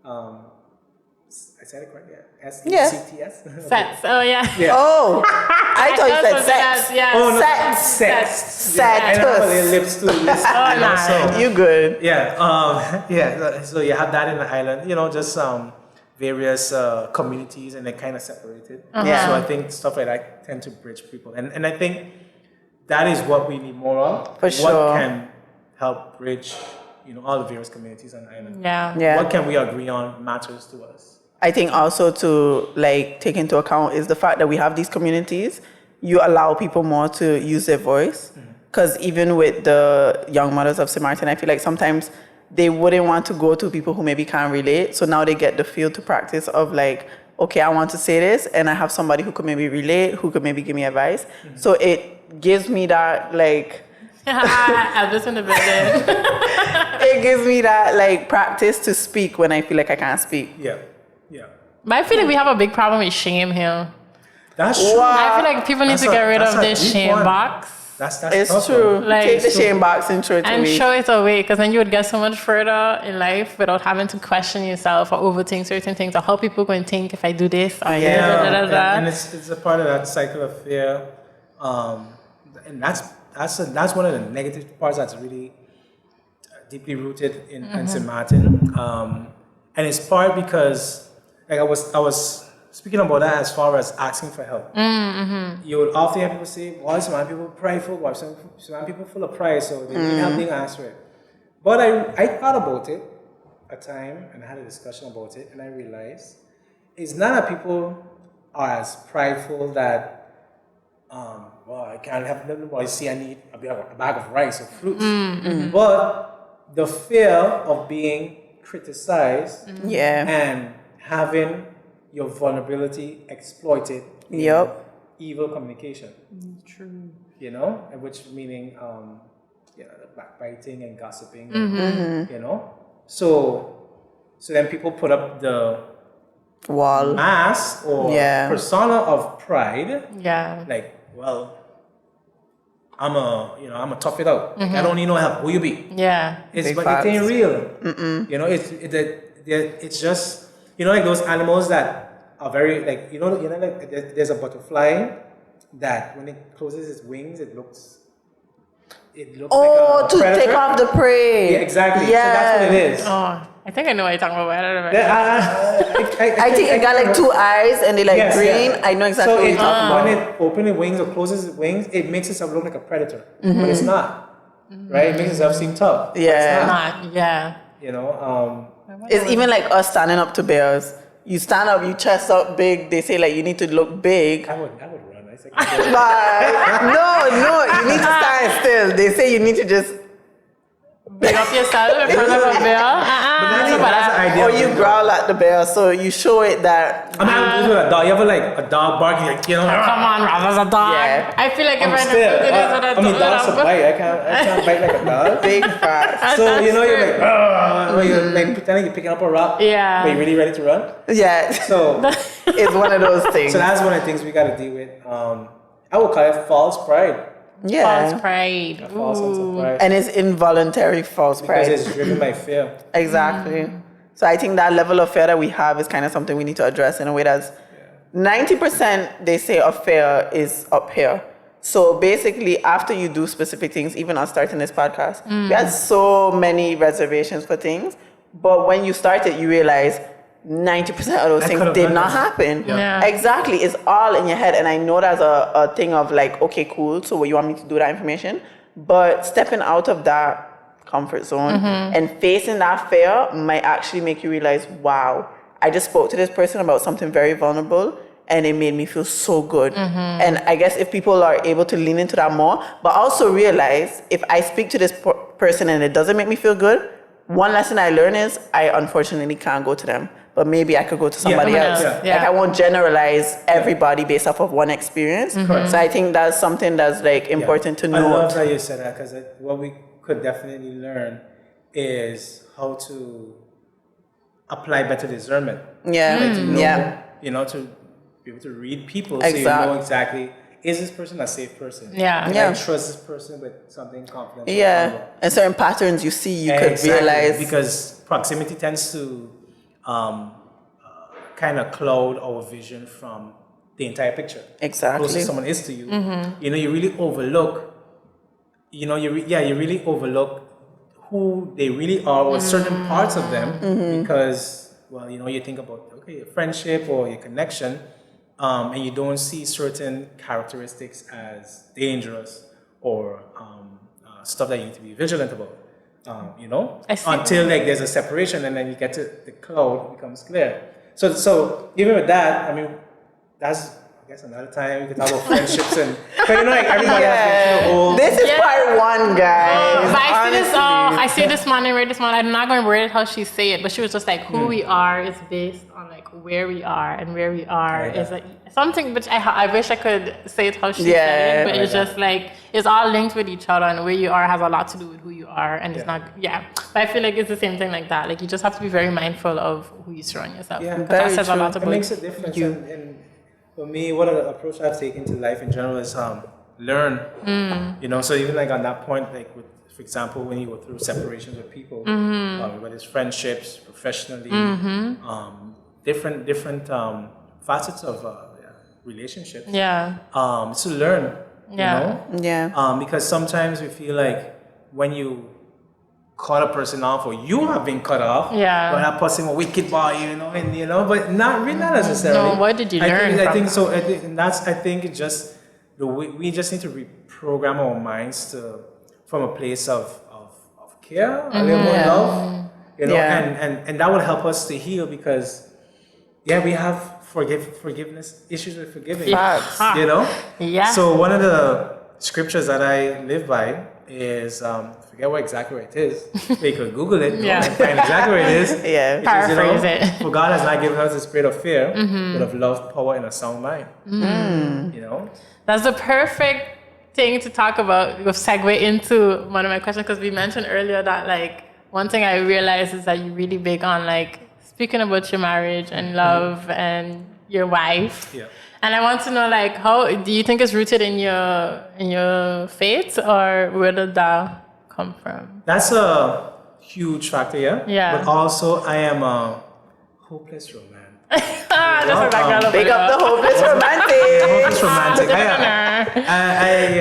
I said it correctly. S-E-C-T-S? Sex. Oh, yeah. Oh, I thought you said sex. Yeah. Oh, no. Sex. Sex. I don't have their lips to listen. Nah. You good. Yeah. So you have that in the island, just various communities, and they're kind of separated. Yeah. So I think stuff like that tend to bridge people. And I think that is what we need more of. For sure. What can help bridge, all the various communities on the island. Yeah. What can we agree on matters to us? I think also to take into account is the fact that we have these communities. You allow people more to use their voice, because even with the young mothers of St. Maarten, I feel like sometimes they wouldn't want to go to people who maybe can't relate. So now they get the feel to practice of okay, I want to say this, and I have somebody who could maybe relate, who could maybe give me advice. So it gives me that Elvis in the building. it gives me that practice to speak when I feel like I can't speak. Yeah. But I feel like we have a big problem with shame here. That's true. I feel like people need to get rid of this shame box. That's it's true. Take the shame box and throw it away. And show it away, because then you would get so much further in life without having to question yourself or overthink certain things, or how people are going to think if I do this. Or And it's a part of that cycle of fear. And that's one of the negative parts that's really deeply rooted in St. Maarten. And it's part because I was speaking about that as far as asking for help. You would often hear people say, "Why some people prideful? Why some people full of pride? So they need help being asked for it." But I thought about it a time, and I had a discussion about it, and I realized it's not that people are as prideful that I can't have nothing. Well, see, I need a bag of rice or fruits. But the fear of being criticized and having your vulnerability exploited in evil communication. True. Which meaning the backbiting and gossiping, So then people put up the wall mask or persona of pride. Yeah. I'm a tough it out. I don't need no help. Who you be? Yeah. But it ain't real. It's just those animals that are very there's a butterfly that when it closes its wings, it looks like a to predator. take off the prey. Yeah, exactly. Yeah. So that's what it is. Oh, I think I know what you're talking about. I don't know. I think it got two eyes and they green. Yeah. I know exactly what you're talking about. When it opens its wings or closes its wings, it makes itself look like a predator, but it's not. Right? It makes itself seem tough. Yeah. It's not. Yeah. It's even like us standing up to bears. You stand up, you chest up big. They say you need to look big. I would run. I say, no, you need to stand still. They say you need to just big up yourself in front of a bear. That's the idea. Or you growl at the bear, so you show it that. I mean, a dog. You ever a dog barking come on, Rob, as a dog. Yeah. I feel like if I I mean, dogs are bite. I can't bite like a dog. Big facts. So you're pretending you're picking up a rock. Yeah. But you're really ready to run. Yeah. So it's one of those things. So that's one of the things we got to deal with. I would call it false pride. Yeah. False pride. A false sense of pride. And it's involuntary false pride. Because it's driven by fear. Exactly. So I think that level of fear that we have is kind of something we need to address in a way that's 90% they say of fear is up here. So basically, after you do specific things, even us starting this podcast, we had so many reservations for things. But when you start it, you realize 90% of those things did not happen. Yeah. Exactly. It's all in your head. And I know that's a thing of okay, cool. So what you want me to do that information? But stepping out of that comfort zone and facing that fear might actually make you realize, wow, I just spoke to this person about something very vulnerable, and it made me feel so good. And I guess if people are able to lean into that more, but also realize if I speak to this person and it doesn't make me feel good, one lesson I learned is I unfortunately can't go to them, but maybe I could go to somebody else. Like I won't generalize everybody based off of one experience. So I think that's something that's like important to note. I love that you said that, because what we could definitely learn is how to apply better discernment. You know, to be able to read people so you know exactly, is this person a safe person? Can I trust this person with something confidential? And certain patterns you see, you could realize. Because proximity tends to kind of cloud our vision from the entire picture. Close to someone is to you. You know, you really overlook, you really overlook who they really are, or certain parts of them, because, well, you know, you think about, okay, your friendship or your connection, and you don't see certain characteristics as dangerous or stuff that you need to be vigilant about, you know, until like there's a separation, and then you get to the cloud, it becomes clear. So even with that, I mean, that's, I guess, another time we could talk about friendships and, but you know, like everybody has been through a whole. This is part one, guys. But I see this morning, I'm not going to read how she say it, but she was just like, who we are is based on like where we are, and where we are is like something which I wish I could say it how she said it, but it's just like, it's all linked with each other, and where you are has a lot to do with who you are, and it's not, but I feel like it's the same thing like that. Like you just have to be very mindful of who you surround yourself. Because that says a lot about it makes a difference. And for me, what an approach I've taken to life in general is learn. You know, so even like on that point, like with, for example, when you go through separations with people, whether it's friendships, professionally, different facets of relationships. To learn. You know? Because sometimes we feel like when you cut a person off, or you have been cut off, but that person a wicked boy, you know, and you know, but not necessarily. No, what did you learn? I think so. I think it's just the way we just need to reprogram our minds from a place of care, a little more love, you know, and that would help us to heal, because we have forgiveness issues with forgiving, you know. So one of the scriptures that I live by is forget exactly where it is. You could Google it and find exactly where it is. Paraphrase it. For God has not given us a spirit of fear, but of love, power, and a sound mind. You know, that's the perfect thing to talk about. We'll segue into one of my questions, because we mentioned earlier that like one thing I realized is that you're really big on like speaking about your marriage and love and your wife. And I want to know, like, how do you think it's rooted in your faith, or where did that come from? That's a huge factor, but also I am a hopeless romantic. Big up the hopeless romantic. Hopeless romantic.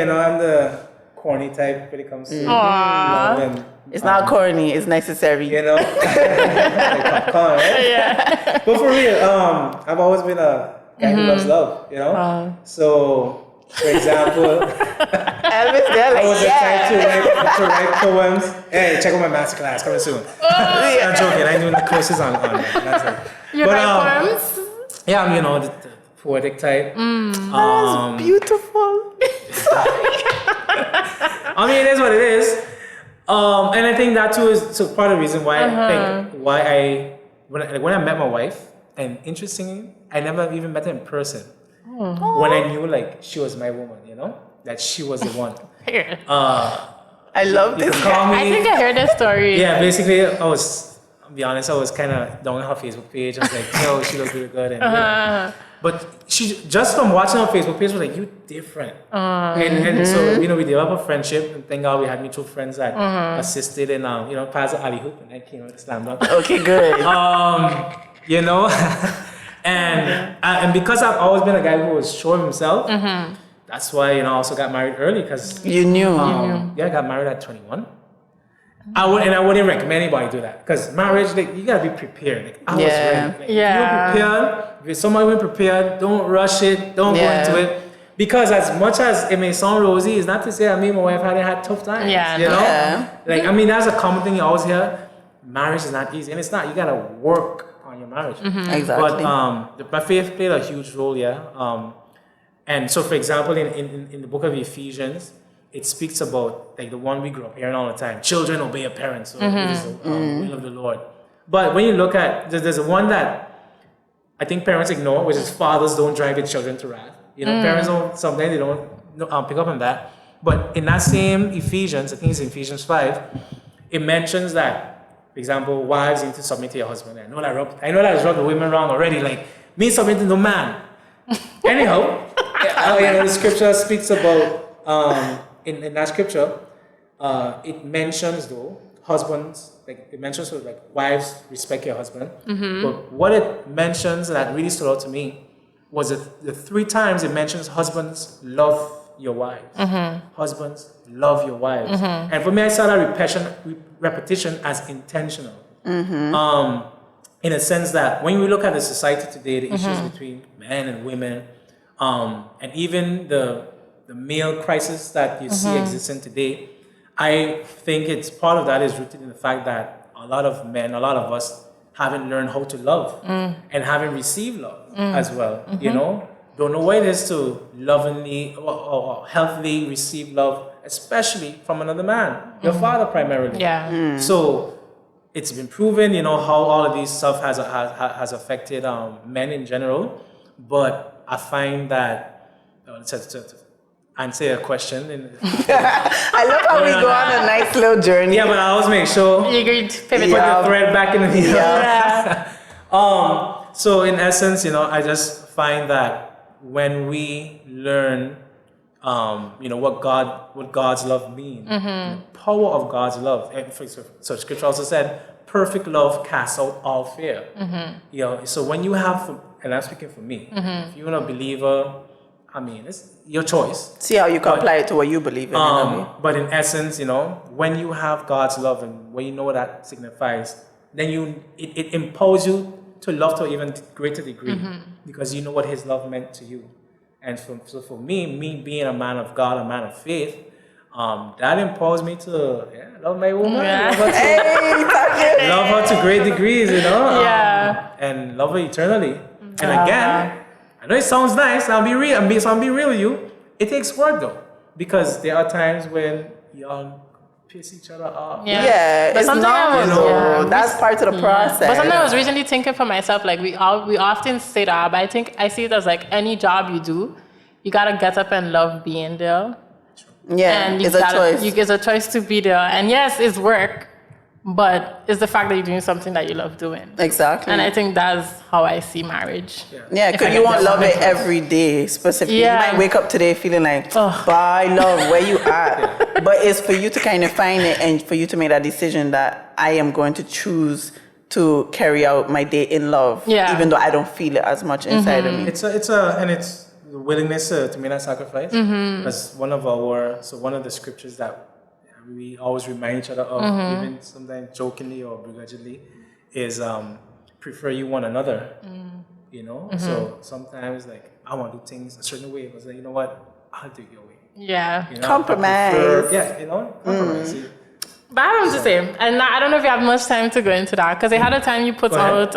I'm the corny type when it comes to love, and it's not corny, it's necessary. You know, like popcorn, right? But for real, I've always been a guy who loves love, you know? So, for example, I was the type to write poems. Hey, check out my masterclass coming soon. I'm joking, I'm doing the courses on that. You write poems? Yeah, I'm, you know, the poetic type. That's beautiful. I mean, it is what it is. And I think that too is part of the reason why when I met my wife, and interestingly, I never even met her in person. When I knew like she was my woman, you know, that she was the one. I love this. I think I heard that story. Yeah, basically, I'll be honest, I was kind of down on her Facebook page. I was like, yo, she looks really good. And, but she, just from watching her Facebook page, was like, you different. And so, you know, we developed a friendship, and thank God we had mutual friends that assisted in, you know, pass the alley hoop, and I came with the slam dunk. Okay, good. You know, and because I've always been a guy who was sure of himself, that's why, you know, I also got married early, because you knew. I got married at 21. I wouldn't recommend anybody do that, because marriage, like, you gotta be prepared. Like, I was ready. Like, if you're prepared, if somebody went prepared, don't rush it, don't go into it. Because as much as it may sound rosy, it's not to say that me and my wife hadn't had tough times. You know? Like, I mean, that's a common thing you always hear. Marriage is not easy, and it's not. You gotta work on on your marriage. Exactly. But my faith played a huge role, And so, for example, in the book of Ephesians, it speaks about like the one we grew up hearing all the time: children, obey your parents. So it is the will of the Lord. But when you look at, there's one that I think parents ignore, which is fathers don't drive their children to wrath. Parents don't, sometimes they don't pick up on that. But in that same Ephesians, I think it's in Ephesians 5, it mentions that, for example, wives need to submit to your husband. I know that I rubbed the women wrong already. Like, me submitting to man. Anyhow, the scripture speaks about, in that scripture, it mentions, though, husbands, like it mentions like wives respect your husband. But what it mentions that really stood out to me was the 3 times it mentions husbands love your wives. Husbands love your wives. And for me, I saw that repetition as intentional. In a sense that when we look at the society today, the issues between men and women, and even the male crisis that you see existing today, I think it's part of that is rooted in the fact that a lot of men, a lot of us haven't learned how to love and haven't received love as well. Don't know what it is to lovingly or healthily receive love, especially from another man, your father primarily. So it's been proven, how all of these stuff has affected men in general. But I find that to answer your question. I love how we go on a nice little journey. Yeah, but I always make sure you agreed to pivot put the thread back in the needle. Yeah. So in essence, I just find that when we learn, what God's love means, the power of God's love. And so Scripture also said, perfect love casts out all fear. So when you have, and I'm speaking for me, if you're a believer, it's your choice. See how you can apply it to what you believe in. But in essence, when you have God's love and when you know what that signifies, then it empowers you to love to an even greater degree because you know what His love meant to you. And so for me being a man of God, a man of faith, that empowers me to love my woman, love her to great degrees, and love her eternally. And again, I know it sounds nice. I'll be real with you. It takes work though, because there are times when y'all piss each other off. But it's not. That's part of the process. But something I was recently thinking for myself, like we often say that, but I think I see it as like any job you do, you gotta get up and love being there. Yeah, and it's a choice. It's a choice to be there, and yes, it's work. But it's the fact that you're doing something that you love doing. Exactly. And I think that's how I see marriage. Yeah, because you won't love it every day, specifically. You might wake up today feeling like, bye, love, where you at? But it's for you to kind of find it and for you to make that decision that I am going to choose to carry out my day in love, even though I don't feel it as much inside of me. It's the willingness to make that sacrifice. That's one of the scriptures that we always remind each other of, even sometimes jokingly or begrudgingly, is prefer you one another. So sometimes like I want to do things a certain way, but you know what, I'll do it your way. Compromise. Compromise. But I don't know to say, and I don't know if you have much time to go into that, because they had a time you put out,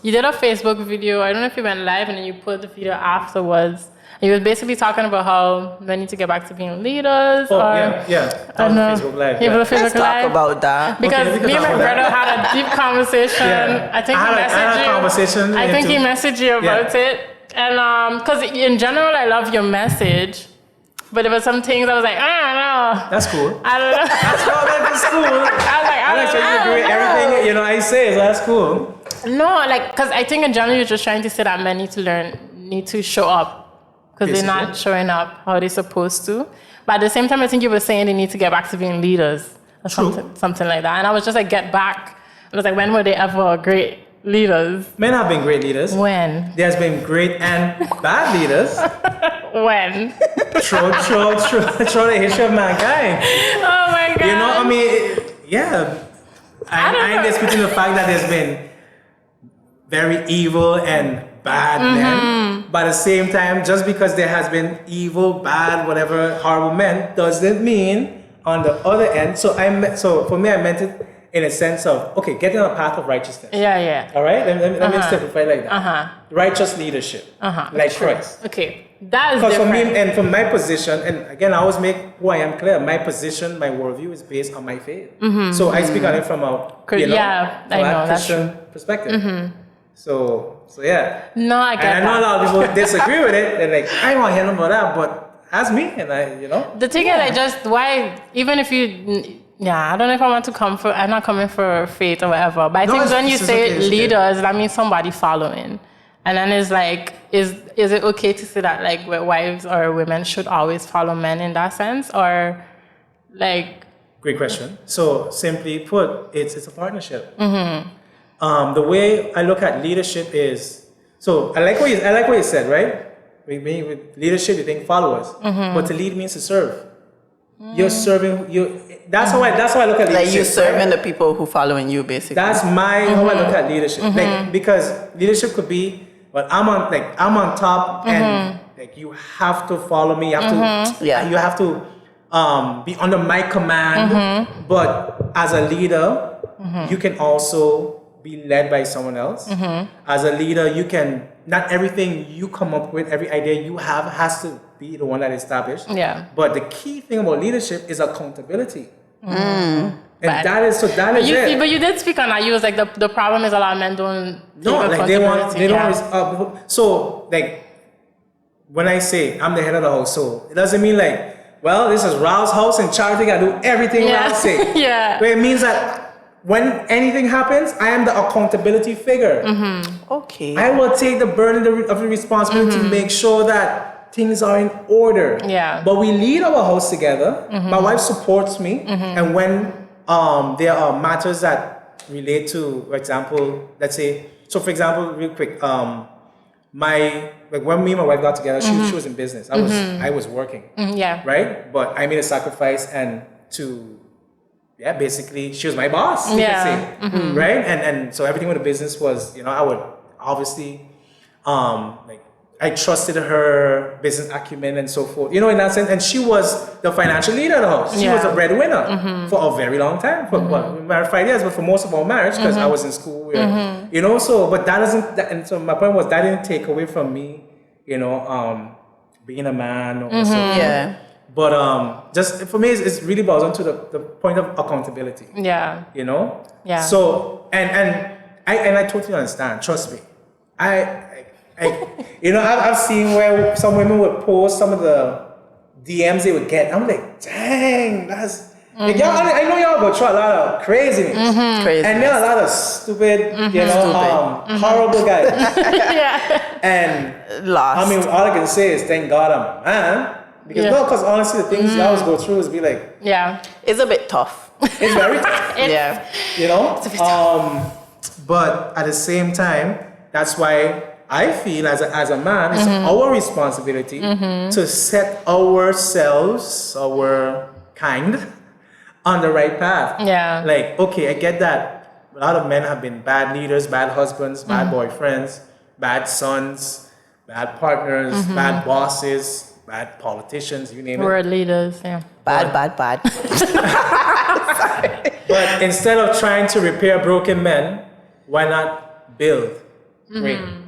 you did a Facebook video. I don't know if you went live and then you put the video afterwards. You were basically talking about how they need to get back to being leaders. Facebook Live. Let's talk about that. Because me and my brother had a deep conversation. I think he messaged you about it. And because in general, I love your message. But there were some things I was like, I don't know. That's cool. I don't know. That's cool. I was like, I don't know. Agree with everything I say, so that's cool. No, because I think in general, you're just trying to say that men need to show up. Because they're not showing up how they're supposed to. But at the same time, I think you were saying they need to get back to being leaders or something like that. And I was just like, get back. I was like, when were they ever great leaders? Men have been great leaders. When? There's been great and bad leaders. When? Through the history of mankind. Oh my God. I ain't disputing the fact that there's been very evil and bad men, but at the same time, just because there has been evil, bad, whatever, horrible men, doesn't mean on the other end. So for me, I meant it in a sense of, okay, getting on a path of righteousness. Yeah. All right? Let me simplify it like that. Uh-huh. Righteous leadership. Like Christ. Okay. That is Because for different. me, and from my position, and again, I always make who I am clear, my position, my worldview is based on my faith. So I speak on it from a, you know, I know, that's Christian perspective. So yeah. No, I get and I know a lot of people disagree with it. They're like, I don't want to hear about that, but ask me, and I, you know. The thing is, even if you, I don't know if I want to I'm not coming for faith or whatever, but I think when you say leaders, that means somebody following. And then it's like, is it okay to say that like wives or women should always follow men in that sense, or like? Great question. So simply put, it's a partnership. The way I look at leadership is, so I like what you said, right? With leadership, you think followers, but to lead means to serve. You're serving. That's how I look at leadership. Like you serving the people who following you, basically. That's how I look at leadership. Like, because leadership could be, well, I'm on top, and like you have to follow me. You have to, you have to be under my command. But as a leader, you can also be led by someone else. As a leader, you can, not everything you come up with, every idea you have has to be the one that is established. Yeah. But the key thing about leadership is accountability. And that is it. But you did speak on that. You was like, the problem is a lot of men don't. So like, when I say I'm the head of the household, it doesn't mean like, well, this is Raul's house and Charlie gotta do everything Raul say. But it means that when anything happens, I am the accountability figure. Okay. I will take the burden of the responsibility to make sure that things are in order. But we lead our house together. My wife supports me, and when there are matters that relate to, for example, let's say, so for example, real quick, when me and my wife got together, she was in business. I was working. Right? But I made a sacrifice and basically she was my boss, you could say. Right? And so everything with the business was, I would obviously I trusted her business acumen and so forth, in that sense. And she was the financial leader of the house. She was a breadwinner for a very long time. We were married 5 years, but for most of our marriage, because I was in school, so, but that doesn't, and so my point was that didn't take away from me, being a man or so. But just for me, it's really boils down to the point of accountability. So, and I totally understand, trust me. I've seen where some women would post some of the DMs they would get. I'm like, dang, that's like, y'all. I know y'all go through a lot of craziness, and there are a lot of stupid, horrible guys. And lost. I mean, all I can say is thank God I'm a man, because honestly, the things y'all always go through is be like, it's a bit tough. It's very tough. It's a bit tough. But at the same time, that's why I feel as a man, it's our responsibility to set ourselves, our kind, on the right path. Like, okay, I get that a lot of men have been bad leaders, bad husbands, bad boyfriends, bad sons, bad partners, bad bosses, bad politicians, you name it. World leaders, Bad. But instead of trying to repair broken men, why not build great men?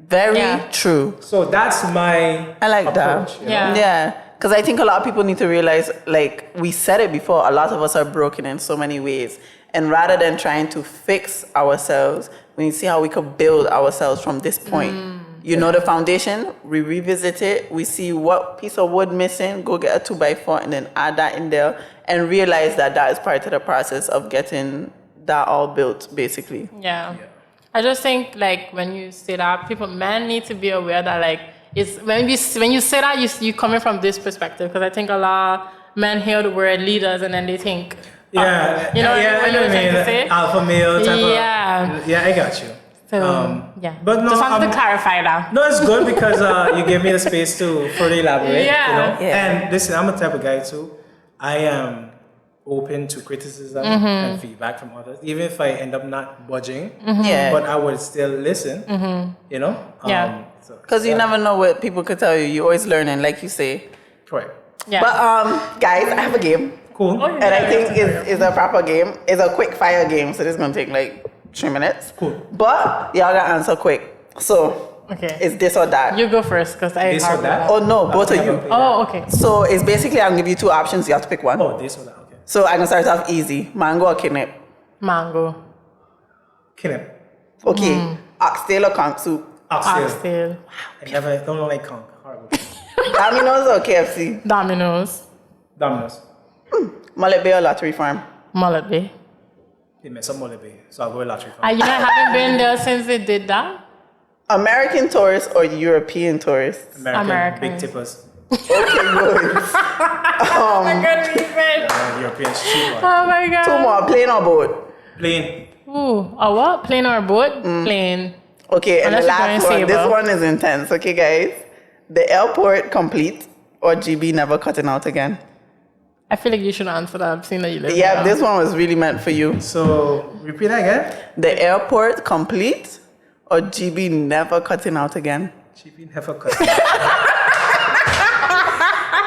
Very true. So that's my I like approach. that. Because I think a lot of people need to realize, like we said it before, a lot of us are broken in so many ways. And rather than trying to fix ourselves, we need to see how we could build ourselves from this point. The foundation, we revisit it, we see what piece of wood missing, go get a 2x4 and then add that in there and realize that is part of the process of getting that all built, basically. I just think, like, when you say that, men need to be aware that, like, it's when you say that, you coming from this perspective, because I think a lot of men hear the word leaders and then they think, what you're trying to say? Alpha male type of. I got you. So, but no, just wanted to clarify that. No, it's good because you gave me the space to further elaborate. And listen, I'm a type of guy too. I am open to criticism and feedback from others, even if I end up not budging. But I would still listen. Because you never know what people could tell you. You're always learning, like you say. Correct. But guys, I have a game. Cool. Oh, yeah. And I think it's a proper game. It's a quick fire game, so this is gonna take like 3 minutes. Cool. But y'all gotta answer quick. So Okay. it's this or that. You go first, because I This or have that? Oh no, both of you. Oh, okay. So it's basically I'm gonna give you 2 options. You have to pick one. Oh, this or that. Okay. So I can start off easy. Mango or kidnap? Mango. Kinnip. Okay. Oxtail or conch soup? Oxtail. Oxtail. I don't like conch. Horrible. Domino's or KFC? Domino's. Domino's. Mullet Bay or Lottery Farm? Mullet Bay. They mess up Molly Bay, so I'll go with Lottery Farm. You know, I haven't been there since they did that. American tourists or European tourists? American. Big tippers. Okay, good. Oh my God, David. Europeans cheap. Oh my God. 2 more. Plane or boat? Plain. Ooh, a what? Plane or boat? Plane. Okay, and Unless the you're last going one. This Sable. one is intense. Okay, guys. The airport complete or GB never cutting out again? I feel like you should answer that. I've seen that you live Yeah, there. this one was really meant for you. So, repeat that again. The airport complete or GB never cutting out again? Cheapy never cut.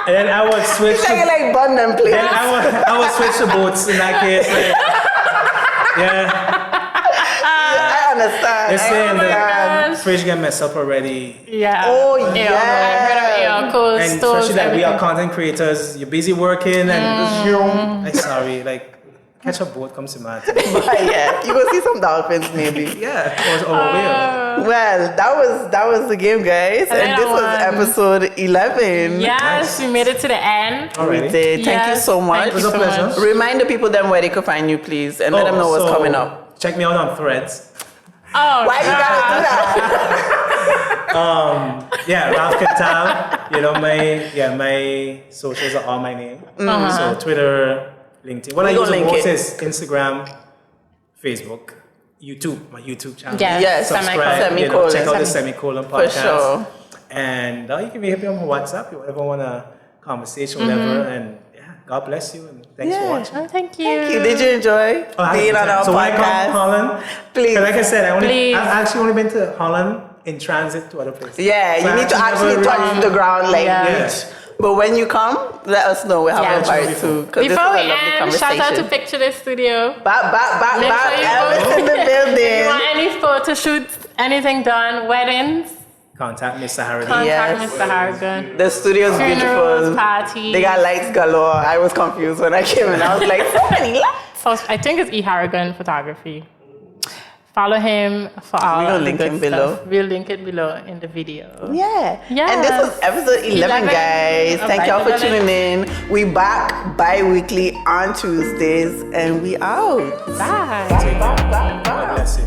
And then I would switch It's like, to, like bun them, please. and I would switch to boats in that case. Like, yeah. I understand. They're saying I the understand. fridge get messed up already. Yeah. Oh, I heard of yeah. cold And stoves, especially that we are everything. content creators, you're busy working and like sorry, like catch a boat comes to mind. But yeah, you go see some dolphins maybe. Yeah, or whale. Well, that was the game, guys, I and like this that was episode 11. Yes, Nice. we made it to the end. We Alrighty. did. Thank you Yes, so much. thank you It was a so pleasure. much. Remind the people then where they could find you, please, and let them know what's so coming up. Check me out on Threads. Oh, Why you gotta do that? Yeah, Ralph Cantave. You know my socials are all my name. So Twitter, LinkedIn. What I We use the gonna link most it. is Instagram, Facebook, YouTube, my YouTube channel. Yes, Subscribe. You know, check out the Semicolon For podcast. sure. And you can be happy on my WhatsApp. You ever want a conversation, whatever. And yeah, God bless you and thanks for Yeah. watching. Oh, thank you. Thank you. Did you enjoy being on our So when I come to podcast? Holland, Please. like I said, Please. I've actually only been to Holland in transit to other places. Yeah, So you I need to never actually really- touch the ground, like Yeah. reach. But when you come, let us know. We'll have Yeah. a part too. Because this is a Before we lovely end, conversation. shout out to Picture This Studio. Back, Make sure you Elvis go. in the If you building. want any photo shoots, anything done, weddings, Contact Mr. Harrody. contact Yes. Mr. Harrigan. The studio's Funerals, beautiful. parties. They got lights galore. I was confused when I came in. I was like, so many lights. So I think it's E. Harrigan Photography. Follow him for all We'll the link good him below. stuff. We'll link it below in the video. Yeah. Yes. And this was episode 11, guys. Thank y'all for tuning in. We back bi-weekly on Tuesdays, and we out. Bye. God bless you.